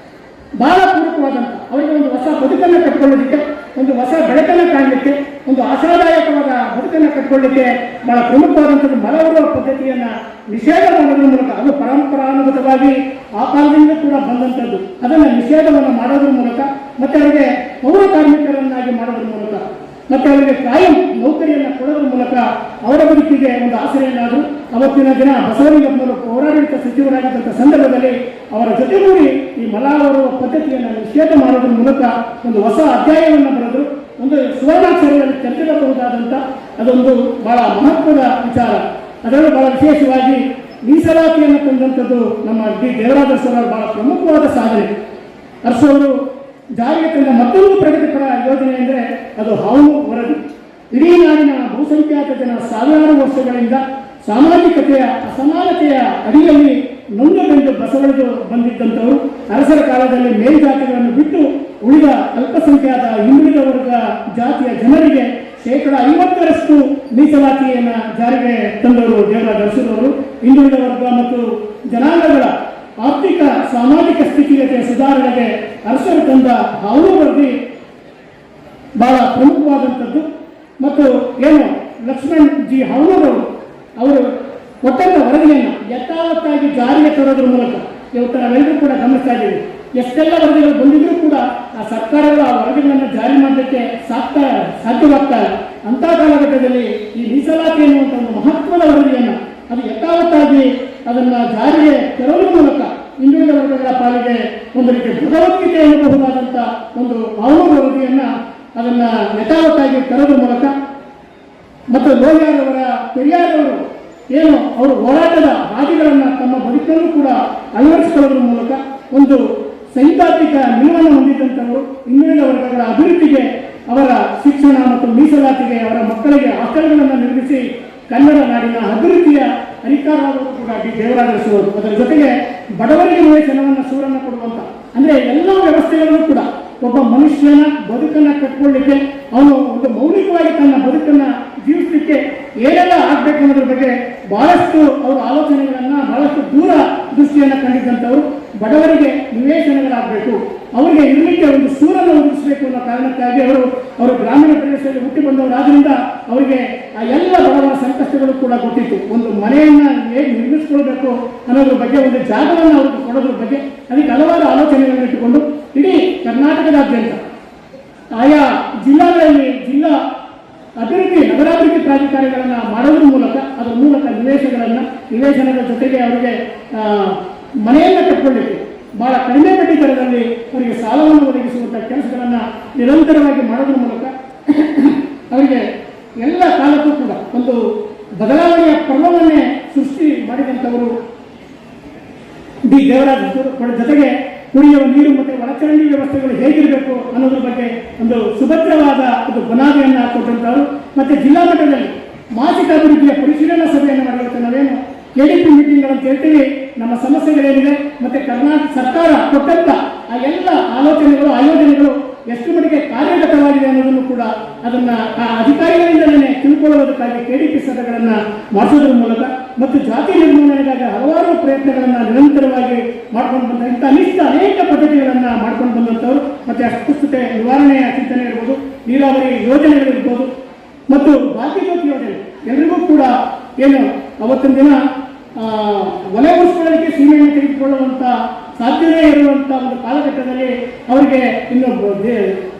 ಬಹಳ ಪೂರಕವಾದಂಥ ಅವರಿಗೆ ಒಂದು ಹೊಸ ಬದುಕನ್ನು ಕಟ್ಕೊಳ್ಳೋದಕ್ಕೆ, ಒಂದು ಹೊಸ ಬೆಳಕನ್ನು ಕಾಣಲಿಕ್ಕೆ, ಒಂದು ಆಶಾದಾಯಕವಾದ ಬದುಕನ್ನು ಕಟ್ಕೊಳ್ಳಿಕ್ಕೆ ಬಹಳ ಪ್ರಮುಖವಾದಂಥದ್ದು ಮಲವರುವ ಪದ್ಧತಿಯನ್ನ ನಿಷೇಧ ಮಾಡೋದ್ರ ಮೂಲಕ, ಅದು ಪರಂಪರಾನುಗತವಾಗಿ ಆ ಕಾಲದಿಂದ ಕೂಡ ಬಂದಂಥದ್ದು. ಅದನ್ನು ನಿಷೇಧವನ್ನು ಮಾಡೋದ್ರ ಮೂಲಕ ಮತ್ತೆ ಅವರಿಗೆ ಪೌರ ಕಾರ್ಮಿಕರನ್ನಾಗಿ ಮಾಡೋದ್ರ ಮೂಲಕ ಮತ್ತೆ ಅವರಿಗೆ ಕಾಯಂ ನೌಕರಿಯನ್ನು ಕೊಡೋದ್ರ ಮೂಲಕ ಅವರ ಬದುಕಿಗೆ ಒಂದು ಆಸರೆಯನ್ನಾದರೂ ಅವತ್ತಿನ ದಿನ ಬಸವಲಿಂಗಪ್ಪನವರು ಪೌರಾಡಳಿತ ಸಚಿವರಾಗಿದ್ದಂಥ ಸಂದರ್ಭದಲ್ಲಿ ಅವರ ಜೊತೆಗೂಡಿ ಈ ಮಲಾವರುವ ಪದ್ಧತಿಯನ್ನು ನಿಷೇಧ ಮಾಡೋದ್ರ ಮೂಲಕ ಒಂದು ಹೊಸ ಅಧ್ಯಾಯವನ್ನು ಬರೆದು ಒಂದು ಸುವರ್ಣಾಕ್ಷರದಲ್ಲಿ ಚರ್ಚಿಸಬಹುದಾದಂಥ ಅದೊಂದು ಬಹಳ ಮಹತ್ವದ ವಿಚಾರ. ಅದರಲ್ಲೂ ಬಹಳ ವಿಶೇಷವಾಗಿ ಮೀಸಲಾತಿಯನ್ನು ತಂದಂಥದ್ದು ನಮ್ಮ ಡಿ ದೇವರಾಜ ಸರ್ ಬಹಳ ಪ್ರಮುಖವಾದ ಸಾಧನೆ. ಅರಸು ಅವರು ಜಾರಿಗೆ ತಂದ ಮತ್ತೊಂದು ಪ್ರಗತಿಪರ ಯೋಜನೆ ಅಂದರೆ ಅದು ಹಾವು ವರದಿ. ಇಡೀ ನಾಡಿನ ಬಹುಸಂಖ್ಯಾತ ಜನ ಸಾವಿರಾರು ವರ್ಷಗಳಿಂದ ಸಾಮಾಜಿಕತೆಯ ಅಸಮಾನತೆಯ ಅಡಿಯಲ್ಲಿ ನೊಂದುಬೆಂದು ಬಸವಳಿದು ಬಂದಿದ್ದಂಥವರು ಅರಸರ ಕಾಲದಲ್ಲಿ ಮೇಲ್ಜಾತಿಗಳನ್ನು ಬಿಟ್ಟು ಉಳಿದ ಅಲ್ಪಸಂಖ್ಯಾತ ಹಿಂದುಳಿದ ವರ್ಗ ಜಾತಿಯ ಜನರಿಗೆ 50% ಮೀಸಲಾತಿಯನ್ನು ಜಾರಿಗೆ ತಂದವರು ದೇವರಾಜ ಅರಸುರವರು. ಹಿಂದುಳಿದ ವರ್ಗ ಮತ್ತು ಜನಾಂಗಗಳ ಆರ್ಥಿಕ ಸಾಮಾಜಿಕ ಸ್ಥಿತಿಗತಿಯ ಸುಧಾರಣೆಗೆ ಅರಸರು ತಂದ ಹಾವು ವರದಿ ಬಹಳ ಪ್ರಮುಖವಾದಂಥದ್ದು. ಮತ್ತು ಏನು ಲಕ್ಷ್ಮಣ್ ಜಿ ಹಾವೂರವರು ಅವರು ಕೊಟ್ಟಂತ ವರದಿಯನ್ನು ಯಥಾವತ್ತಾಗಿ ಜಾರಿಗೆ ತರೋದ್ರ ಮೂಲಕ ಇವತ್ತು ನಾವೆಲ್ಲರೂ ಕೂಡ ಗಮನಿಸ್ತಾ ಇದ್ದೀವಿ. ಎಷ್ಟೆಲ್ಲ ವರದಿಗಳು ಬಂದಿದ್ರೂ ಕೂಡ ಆ ಸರ್ಕಾರಗಳು ಆ ವರದಿಗಳನ್ನು ಜಾರಿ ಮಾಡಲಿಕ್ಕೆ ಸಾಧ್ಯವಾಗ್ತಾ ಇಲ್ಲ. ಅಂಥ ಕಾಲಘಟ್ಟದಲ್ಲಿ ಈ ಮೀಸಲಾತಿ ಎನ್ನುವಂಥ ಒಂದು ಮಹತ್ವದ ವರದಿಯನ್ನು ಅದು ಯಥಾವತ್ತಾಗಿ ಅದನ್ನು ಜಾರಿಗೆ ತರೋದ್ರ ಮೂಲಕ ಹಿಂದುಳಿದ ವರ್ಗಗಳ ಪಾಲಿಗೆ ಒಂದು ರೀತಿ ಭಗವದ್ಗೀತೆ ಎನ್ನಬಹುದಾದಂಥ ಒಂದು ಹಾವೂರು ವರದಿಯನ್ನು ಅದನ್ನು ಯಥಾವತ್ತಾಗಿ ತರೋದ್ರ ಮೂಲಕ ಮತ್ತು ಲೋಹಿಯಾರವರ ಪೆರಿಯಾರವರು ಏನು ಅವರು ಹೋರಾಟದ ಹಾದಿಗಳನ್ನು ತಮ್ಮ ಬದುಕಲ್ಲೂ ಕೂಡ ಅಳವಡಿಸಿಕೊಳ್ಳೋದ್ರ ಮೂಲಕ ಒಂದು ಸೈದ್ಧಾಂತಿಕ ನಿಲುವನ್ನು ಹೊಂದಿದ್ದಂಥವರು ಹಿಂದುಳಿದ ವರ್ಗಗಳ ಅಭಿವೃದ್ಧಿಗೆ ಅವರ ಶಿಕ್ಷಣ ಮತ್ತು ಮೀಸಲಾತಿಗೆ ಅವರ ಮಕ್ಕಳಿಗೆ ಹಾಸ್ಟೆಲ್ಗಳನ್ನು ನಿರ್ಮಿಸಿ ಕನ್ನಡ ನಾಡಿನ ಅಭಿವೃದ್ಧಿಯ ಅಧಿಕಾರವಾದರೂ ಕೂಡ ಡಿ ದೇವರಾಜ ಅರಸು. ಅದರ ಜೊತೆಗೆ ಬಡವರಿಗೆ ನಿವೇಶನವನ್ನು ಸೂರನ್ನು ಕೊಡುವಂಥ ಅಂದರೆ ಎಲ್ಲ ವ್ಯವಸ್ಥೆಗಳಲ್ಲೂ ಕೂಡ ಒಬ್ಬ ಮನುಷ್ಯನ ಬದುಕನ್ನು ಕಟ್ಕೊಳ್ಳಿಕ್ಕೆ ಅವನು ಒಂದು ಮೌಲಿಕವಾಗಿ ತನ್ನ ಬದುಕನ್ನು ಜೀವಿಸಲಿಕ್ಕೆ ಏನೆಲ್ಲ ಆಗಬೇಕು ಅನ್ನೋದ್ರ ಬಗ್ಗೆ ಬಹಳಷ್ಟು ಅವರು ಆಲೋಚನೆಗಳನ್ನು ಬಹಳಷ್ಟು ದೂರ ದೃಷ್ಟಿಯನ್ನು ಕಂಡಿದ್ದಂಥವರು. ಬಡವರಿಗೆ ನಿವೇಶನಗಳಾಗಬೇಕು, ಅವರಿಗೆ ಇರಲಿಕ್ಕೆ ಒಂದು ಸೂರನ್ನು ಒದಗಿಸಬೇಕು ಅನ್ನೋ ಕಾರಣಕ್ಕಾಗಿ ಅವರು ಗ್ರಾಮೀಣ ಪ್ರದೇಶದಲ್ಲಿ ಹುಟ್ಟಿ ಬಂದವರಾದ್ರಿಂದ ಅವರಿಗೆ ಆ ಎಲ್ಲ ಬಡವರ ಸಂಕಷ್ಟಗಳು ಕೂಡ ಗೊತ್ತಿತ್ತು. ಒಂದು ಮನೆಯನ್ನು ಹೇಗೆ ನಿರ್ಮಿಸ್ಕೊಳ್ಬೇಕು ಅನ್ನೋದ್ರ ಬಗ್ಗೆ, ಒಂದು ಜಾಗವನ್ನು ಅವ್ರಿಗೆ ಕೊಡೋದ್ರ ಬಗ್ಗೆ ಅದಕ್ಕೆ ಹಲವಾರು ಆಲೋಚನೆಗಳನ್ನು ಇಟ್ಟುಕೊಂಡು ಇಡೀ ಕರ್ನಾಟಕದಾದ್ಯಂತ ಆಯಾ ಜಿಲ್ಲಾಗಳಲ್ಲಿ ಜಿಲ್ಲಾ ಅಭಿವೃದ್ಧಿ ನಗರಾಭಿವೃದ್ಧಿ ಪ್ರಾಧಿಕಾರಗಳನ್ನು ಮಾಡೋದ್ರ ಮೂಲಕ ಅದರ ಮೂಲಕ ನಿವೇಶನದ ಜೊತೆಗೆ ಅವರಿಗೆ ಮನೆಯನ್ನು ಕಟ್ಕೊಳ್ಳಿಕ್ಕೆ ಬಹಳ ಕಡಿಮೆ ಬಡ್ಡಿ ದರದಲ್ಲಿ ಅವರಿಗೆ ಸಾಲವನ್ನು ಒದಗಿಸುವಂಥ ಕೆಲಸಗಳನ್ನು ನಿರಂತರವಾಗಿ ಮಾಡೋದ್ರ ಮೂಲಕ ಅವರಿಗೆ ಎಲ್ಲ ಕಾಲಕ್ಕೂ ಕೂಡ ಒಂದು ಬದಲಾವಣೆಯ ಪರ್ವವನ್ನೇ ಸೃಷ್ಟಿ ಮಾಡಿದಂಥವರು ಡಿ ದೇವರಾಜ ಅರಸು. ಜೊತೆಗೆ ಕುಡಿಯುವ ನೀರು ಮತ್ತು ಒಳಚರಂಡಿ ವ್ಯವಸ್ಥೆಗಳು ಹೇಗಿರಬೇಕು ಅನ್ನೋದ್ರ ಬಗ್ಗೆ ಒಂದು ಸುಭದ್ರವಾದ ಒಂದು ಬುನಾದಿಯನ್ನು ಹಾಕೊಟ್ಟಂಥವರು. ಮತ್ತು ಜಿಲ್ಲಾ ಮಟ್ಟದಲ್ಲಿ ಮಾಸಿಕ ಅಭಿವೃದ್ಧಿಯ ಪರಿಶೀಲನಾ ಸಭೆಯನ್ನು ಮಾಡಿರುತ್ತೆ. ನಾವೇನು KDP ಮೀಟಿಂಗ್ಗಳಂತ ಹೇಳ್ತೀವಿ, ನಮ್ಮ ಸಮಸ್ಯೆಗಳೇನಿದೆ ಮತ್ತು ಕರ್ನಾಟಕ ಸರ್ಕಾರ ಕೊಟ್ಟಂತ ಆ ಎಲ್ಲ ಆಲೋಚನೆಗಳು ಆಯೋಜನೆಗಳು ಎಷ್ಟು ಮಟ್ಟಿಗೆ ಕಾರ್ಯಗತವಾಗಿದೆ ಅನ್ನೋದನ್ನು ಕೂಡ ಅದನ್ನು ಆ ಅಧಿಕಾರಿಗಳಿಂದಲೇ ತಿಳ್ಕೊಳ್ಳೋದಕ್ಕಾಗಿ KDP ಸಭೆಗಳನ್ನು ಮಾಡಿಸೋದ್ರ ಮೂಲಕ ಮತ್ತು ಜಾತಿ ನಿರ್ಮೂಲನೆಗಾಗಿ ಹಲವಾರು ಪ್ರಯತ್ನಗಳನ್ನು ನಿರಂತರವಾಗಿ ಮಾಡ್ಕೊಂಡು ಬಂದ ಇಂಥ ಅನೇಕ ಪದ್ಧತಿಗಳನ್ನು ಮಾಡ್ಕೊಂಡು ಬಂದಂಥವ್ರು. ಮತ್ತು ಅಸ್ಪೃಶ್ಯತೆ ನಿವಾರಣೆಯ ಚಿಂತನೆ ಇರ್ಬೋದು, ನೀರಾವರಿ ಯೋಜನೆಗಳಿರ್ಬೋದು ಮತ್ತು ಬಾಕಿ ಜ್ಯೋತಿ ಯೋಜನೆ ಎಲ್ರಿಗೂ ಕೂಡ ಏನು ಅವತ್ತಿನ ದಿನ ಒಲೆ ಉಳಿಸ್ಕೊಳ್ಳಲಿಕ್ಕೆ ಸೀಮೆಯನ್ನು ತೆಗೆದುಕೊಳ್ಳುವಂಥ ಸಾಧ್ಯತೆ ಇರುವಂಥ ಒಂದು ಕಾಲಘಟ್ಟದಲ್ಲಿ ಅವರಿಗೆ ಇನ್ನು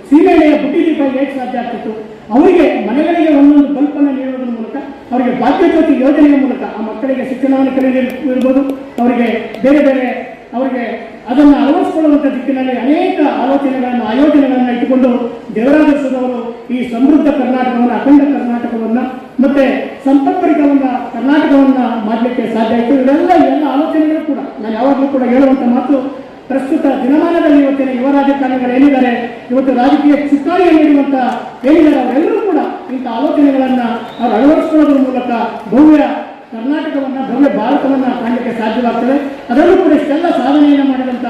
ಸೀಮೆಯ ಬುಟ್ಟಿ ದೀಪ ಹೇಗೆ ಸಾಧ್ಯ ಆಗ್ತಿತ್ತು. ಅವರಿಗೆ ಮನೆಗಳಿಗೆ ಒಂದೊಂದು ಬಲ್ಪನ್ನು ನೀಡುವುದರ ಮೂಲಕ ಅವರಿಗೆ ಬಾಕಿ ಜ್ಯೋತಿ ಯೋಜನೆಯ ಮೂಲಕ ಆ ಮಕ್ಕಳಿಗೆ ಶಿಕ್ಷಣವನ್ನು ಕಲಿಯಿರ್ಬೋದು, ಅವರಿಗೆ ಬೇರೆ ಬೇರೆ ಅವರಿಗೆ ಅದನ್ನು ಅಳವಡಿಸಿಕೊಳ್ಳುವಂಥ ದಿಕ್ಕಿನಲ್ಲಿ ಅನೇಕ ಆಯೋಜನೆಗಳನ್ನು ಇಟ್ಟುಕೊಂಡು ದೇವರಾಜ ಅರಸುರವರು ಈ ಸಮೃದ್ಧ ಕರ್ನಾಟಕವನ್ನು, ಅಖಂಡ ಕರ್ನಾಟಕವನ್ನು ಮತ್ತೆ ಸಂಪತ್ಭರಿತವಾದ ಕರ್ನಾಟಕವನ್ನು ಮಾಡಲಿಕ್ಕೆ ಸಾಧ್ಯ ಆಯಿತು. ಎಲ್ಲ ಆಲೋಚನೆಗಳು ಕೂಡ ನಾನು ಯಾವಾಗಲೂ ಕೂಡ ಹೇಳುವಂಥ ಮಾತು, ಪ್ರಸ್ತುತ ದಿನಮಾನದಲ್ಲಿ ಇವತ್ತಿನ ಯುವ ರಾಜಕಾರಣಿಗಳು ಏನಿದ್ದಾರೆ, ಇವತ್ತು ರಾಜಕೀಯ ಚುಕ್ಕಾಣಿಯನ್ನು ನೀಡುವಂಥ ಏನಿದ್ದಾರೆ, ಅವರೆಲ್ಲರೂ ಕೂಡ ಇಂಥ ಆಲೋಚನೆಗಳನ್ನು ಅವರು ಅಳವಡಿಸಿಕೊಳ್ಳೋದ್ರ ಮೂಲಕ ಭವ್ಯ ಕರ್ನಾಟಕವನ್ನು, ಭವ್ಯ ಭಾರತವನ್ನು ಕಾಣಲಿಕ್ಕೆ ಸಾಧ್ಯವಾಗ್ತದೆ. ಅದರಲ್ಲೂ ಕೂಡ ಇಷ್ಟೆಲ್ಲ ಸಾಧನೆಯನ್ನು ಮಾಡಿದಂಥ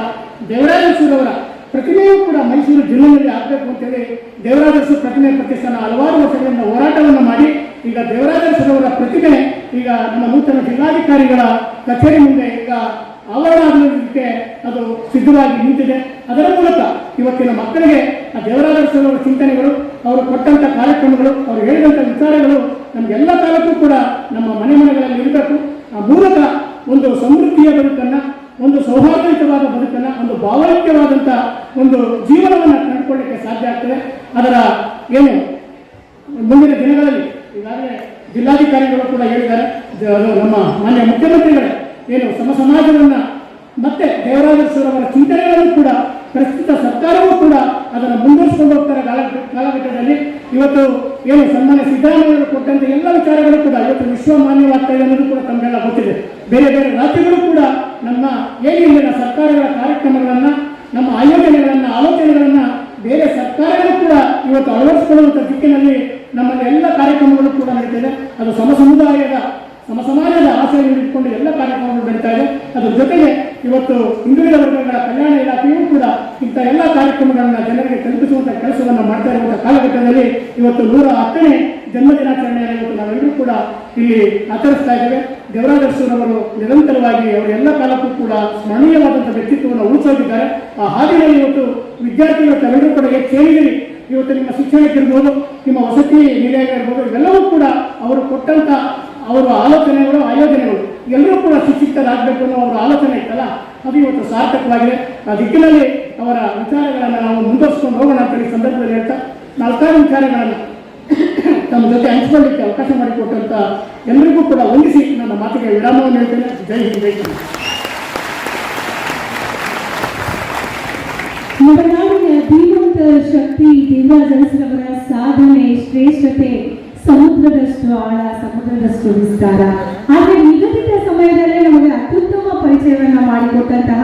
ದೇವರಾಜ ಅರಸುರವರ ಪ್ರತಿಮೆಯೂ ಕೂಡ ಮೈಸೂರು ಜಿಲ್ಲೆಯಲ್ಲಿ ಆಗಬೇಕು ಅಂತೇಳಿ ದೇವರಾಜ ಅರಸು ಪ್ರತಿಮೆ ಪ್ರತಿಷ್ಠಾನ ಹಲವಾರು ವರ್ಷಗಳಿಂದ ಹೋರಾಟವನ್ನು ಮಾಡಿ ಈಗ ದೇವರಾಜ ಅರಸುರವರ ಪ್ರತಿಮೆ ಈಗ ನಮ್ಮ ನೂತನ ಜಿಲ್ಲಾಧಿಕಾರಿಗಳ ಕಚೇರಿ ಮುಂದೆ ಈಗ ಆವರಣ ಆಗಲಿಕ್ಕೆ ಅದು ಸಿದ್ಧವಾಗಿ ನಿಂತಿದೆ. ಅದರ ಮೂಲಕ ಇವತ್ತಿನ ಮಕ್ಕಳಿಗೆ ಆ ದೇವರಾಜ ಅರಸುರವರ ಚಿಂತನೆಗಳು, ಅವರು ಕೊಟ್ಟಂಥ ಕಾರ್ಯಕ್ರಮಗಳು, ಅವರು ಹೇಳಿದಂಥ ವಿಚಾರಗಳು ನಮಗೆಲ್ಲ ಕಾಲಕ್ಕೂ ಕೂಡ ನಮ್ಮ ಮನೆಗಳಲ್ಲಿ ಇರಬೇಕು. ಆ ಮೂಲಕ ಒಂದು ಸಮೃದ್ಧಿಯ ಬದುಕನ್ನು, ಒಂದು ಸೌಹಾರ್ದಯುತವಾದ ಬದುಕನ್ನು, ಒಂದು ಭಾವೈಕ್ಯವಾದಂಥ ಒಂದು ಜೀವನವನ್ನು ಕಂಡುಕೊಳ್ಳಲಿಕ್ಕೆ ಸಾಧ್ಯ ಆಗ್ತದೆ. ಅದರ ಏನು ಮುಂದಿನ ದಿನಗಳಲ್ಲಿ ಈಗಾಗಲೇ ಜಿಲ್ಲಾಧಿಕಾರಿಗಳು ಕೂಡ ಹೇಳಿದ್ದಾರೆ, ನಮ್ಮ ಮಾನ್ಯ ಮುಖ್ಯಮಂತ್ರಿಗಳೇ ಏನು ಸಮಾಜವನ್ನು ಮತ್ತೆ ದೇವರಾಜ ಅರಸುರವರ ಚಿಂತನೆಗಳನ್ನು ಕೂಡ ಪ್ರಸ್ತುತ ಸರ್ಕಾರವೂ ಕೂಡ ಅದನ್ನು ಮುಂದುವರಿಸಿಕೊಂಡು ಹೋಗ್ತಾರೆ. ಕಾಲಘಟ್ಟದಲ್ಲಿ ಇವತ್ತು ಏನು ಸನ್ಮಾನ್ಯ ಸಿದ್ದರಾಮಯ್ಯವರು ಕೊಟ್ಟಂತೆ ಎಲ್ಲ ವಿಚಾರಗಳು ಕೂಡ ಇವತ್ತು ವಿಶ್ವಮಾನ್ಯವಾಗ್ತಾ ಇದೆ ಅನ್ನೋದು ಕೂಡ ತಮಗೆಲ್ಲ ಗೊತ್ತಿದೆ. ಬೇರೆ ಬೇರೆ ರಾಜ್ಯಗಳು ಕೂಡ ನಮ್ಮ ಏನಿಲ್ಲ ಸರ್ಕಾರಗಳ ಕಾರ್ಯಕ್ರಮಗಳನ್ನು ನಮ್ಮ ಆಯೋಜನೆಗಳನ್ನು ಆಲೋಚನೆಗಳನ್ನು ಬೇರೆ ಸರ್ಕಾರಗಳು ಕೂಡ ಇವತ್ತು ಅಳವಡಿಸಿಕೊಳ್ಳುವಂಥ ದಿಕ್ಕಿನಲ್ಲಿ ನಮ್ಮಲ್ಲಿ ಎಲ್ಲ ಕಾರ್ಯಕ್ರಮಗಳು ಕೂಡ ನಡೀತಿದೆ. ಅದು ಸಮಾಜದ ಆಶಯವನ್ನು ಇಟ್ಕೊಂಡು ಎಲ್ಲ ಕಾರ್ಯಕ್ರಮಗಳು ನಡೀತಾ ಇದೆ. ಅದ್ರ ಜೊತೆಗೆ ಇವತ್ತು ಹಿಂದುಳಿದ ವರ್ಗಗಳ ಕಲ್ಯಾಣ ಇಲಾಖೆಯೂ ಕೂಡ ಇಂಥ ಎಲ್ಲ ಕಾರ್ಯಕ್ರಮಗಳನ್ನು ಜನರಿಗೆ ತಲುಪಿಸುವಂಥ ಕೆಲಸವನ್ನು ಮಾಡ್ತಾ ಇರುವಂಥ ಕಾಲಘಟ್ಟದಲ್ಲಿ ಇವತ್ತು 110ನೇ ಜನ್ಮದಿನಾಚರಣೆಯನ್ನು ಇವತ್ತು ನಾವೆಲ್ಲರೂ ಕೂಡ ಇಲ್ಲಿ ಆಚರಿಸ್ತಾ ಇದ್ದೇವೆ. ದೇವರಾಜ ಅರಸುರವರು ನಿರಂತರವಾಗಿ ಅವರು ಎಲ್ಲ ಕಾಲಕ್ಕೂ ಕೂಡ ಸ್ಮರಣೀಯವಾದಂಥ ವ್ಯಕ್ತಿತ್ವವನ್ನು ಉಳಿಸೋಗಿದ್ದಾರೆ. ಆ ಹಾದಿಯಲ್ಲಿ ಇವತ್ತು ವಿದ್ಯಾರ್ಥಿಗಳು ತಾವೆಲ್ಲರೂ ಕೂಡ ಸೇರಿದಿರಿ. ಇವತ್ತು ನಿಮ್ಮ ಶಿಕ್ಷಣಕ್ಕಿರ್ಬೋದು, ನಿಮ್ಮ ವಸತಿ ನಿಲಯ ಇರ್ಬೋದು, ಇವೆಲ್ಲವೂ ಕೂಡ ಅವರು ಕೊಟ್ಟಂಥ ಅವರ ಆಲೋಚನೆಗಳು ಆಯೋಜನೆಗಳು ಎಲ್ಲರೂ ಕೂಡ ಶಿಕ್ಷಿತರಾಗಬೇಕು ಅನ್ನೋ ಅವರ ಆಲೋಚನೆ ಇತ್ತಲ್ಲ, ಅದು ಇವತ್ತು ಸಾರ್ಥಕವಾಗಿದೆ. ಆ ದಿಕ್ಕಿನಲ್ಲಿ ಅವರ ವಿಚಾರಗಳನ್ನು ನಾವು ಮುಂದುವರಿಸ್ಕೊಂಡು ಹೋಗೋಣ ಅಂತ ಈ ಸಂದರ್ಭದಲ್ಲಿ ಹೇಳ್ತಾ 4 ವಿಚಾರಗಳನ್ನು ತಮ್ಮ ಜೊತೆ ಹಂಚಿಕೊಳ್ಳಲಿಕ್ಕೆ ಅವಕಾಶ ಮಾಡಿಕೊಟ್ಟಂತ ಎಲ್ಲರಿಗೂ ಕೂಡ ವಂದಿಸಿ ನನ್ನ ಮಾತಿಗೆ ವಿರಾಮವನ್ನು ಹೇಳ್ತೇನೆ. ಜೈ ಹಿಂದ್, ಜೈ ಕನ್ನಡ. ಮಲೆನಾಡಿನ ಧೀಮಂತ ಶಕ್ತಿ ದೇವರಾಜ ಅರಸರವರ ಸಾಧನೆ ಶ್ರೇಷ್ಠತೆ ಸಮುದ್ರದಷ್ಟು ಆಳ, ಸಮುದ್ರದಷ್ಟು ವಿಸ್ತಾರ. ಆದರೆ ನಿಗದಿತ ಸಮಯದಲ್ಲೇ ನಮಗೆ ಅತ್ಯುತ್ತಮ ಪರಿಚಯವನ್ನ ಮಾಡಿಕೊಟ್ಟಂತಹ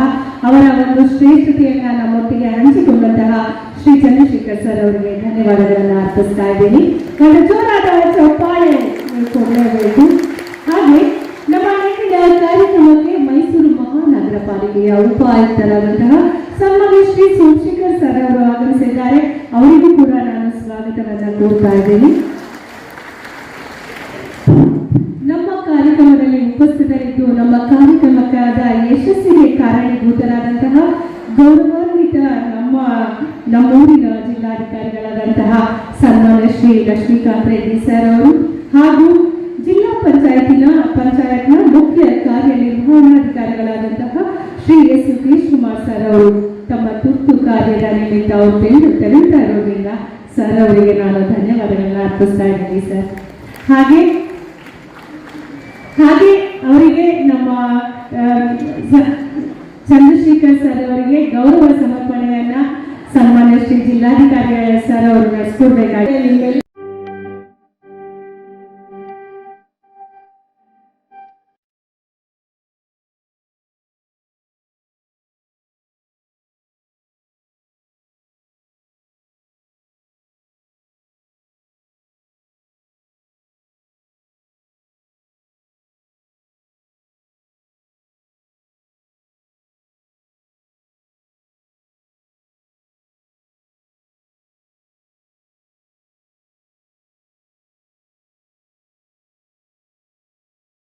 ಅವರ ಒಂದು ಶ್ರೇಷ್ಠತೆಯನ್ನ ನಮ್ಮೊಟ್ಟಿಗೆ ಹಂಚಿಕೊಂಡಂತಹ ಶ್ರೀ ಚಂದ್ರಶೇಖರ್ ಸರ್ ಅವರಿಗೆ ಧನ್ಯವಾದಗಳನ್ನು ಅರ್ಪಿಸ್ತಾ ಇದ್ದೀನಿ. ಒಂದು ಜೋರಾದ ಚಪ್ಪಾಳೆ ಕೊಡಲೇಬೇಕು. ಹಾಗೆ ನಮ್ಮ ಇಂದಿನ ಕಾರ್ಯಕ್ರಮಕ್ಕೆ ಮೈಸೂರು ಮಹಾನಗರ ಪಾಲಿಕೆಯ ಉಪಾಯುಕ್ತರಾದಂತಹ ಸನ್ಮಾನ್ಯ ಶ್ರೀ ಸೋಮಶೇಖರ್ ಸರ್ ಅವರು ಆಗಮಿಸಿದ್ದಾರೆ. ಅವರಿಗೂ ಕೂಡ ನಾನು ಸ್ವಾಗತವನ್ನು ಕೋರ್ತಾ ಇದ್ದೇನೆ. ನಮ್ಮ ಕಾರ್ಯಕ್ರಮದಲ್ಲಿ ಉಪಸ್ಥಿತರಿದ್ದು ನಮ್ಮ ಕಾರ್ಯಕ್ರಮಕ್ಕಾದ ಯಶಸ್ಸಿಗೆ ಕಾರಣೀಭೂತರಾದಂತಹ ಗೌರವಾನ್ವಿತ ನಮ್ಮೂರಿನ ಜಿಲ್ಲಾಧಿಕಾರಿಗಳಾದಂತಹ ಸನ್ಮಾನ್ಯ ಶ್ರೀ ಲಕ್ಷ್ಮೀಕಾಂತ್ ರೆಡ್ಡಿ ಸರ್ ಅವರು ಹಾಗೂ ಜಿಲ್ಲಾ ಪಂಚಾಯತ್ನ ಮುಖ್ಯ ಕಾರ್ಯನಿರ್ವಹಣಾಧಿಕಾರಿಗಳಾದಂತಹ ಶ್ರೀ ಎಸ್ ಯೋಗೇಶ್ ಕುಮಾರ್ ಸರ್ ಅವರು ತಮ್ಮ ತುರ್ತು ಕಾರ್ಯದ ನಿಮಿತ್ತ ಅವರು ತೆರಳುತ್ತಾ ಇರೋದ್ರಿಂದ ಸರ್ ಅವರಿಗೆ ನಾನು ಧನ್ಯವಾದಗಳನ್ನು ಅರ್ಪಿಸ್ತಾ ಇದ್ದೀನಿ ಸರ್. ಹಾಗೆ ಅವರಿಗೆ ನಮ್ಮ ಚಂದ್ರಶೇಖರ್ ಸರ್ ಅವರಿಗೆ ಗೌರವ ಸಮರ್ಪಣೆಯನ್ನ ಸನ್ಮಾನ್ಯ ಶ್ರೀ ಜಿಲ್ಲಾಧಿಕಾರಿ ಸರ್ ಅವರು ನಡೆಸ್ಕೊಡ್ಬೇಕಾಗಿದೆ.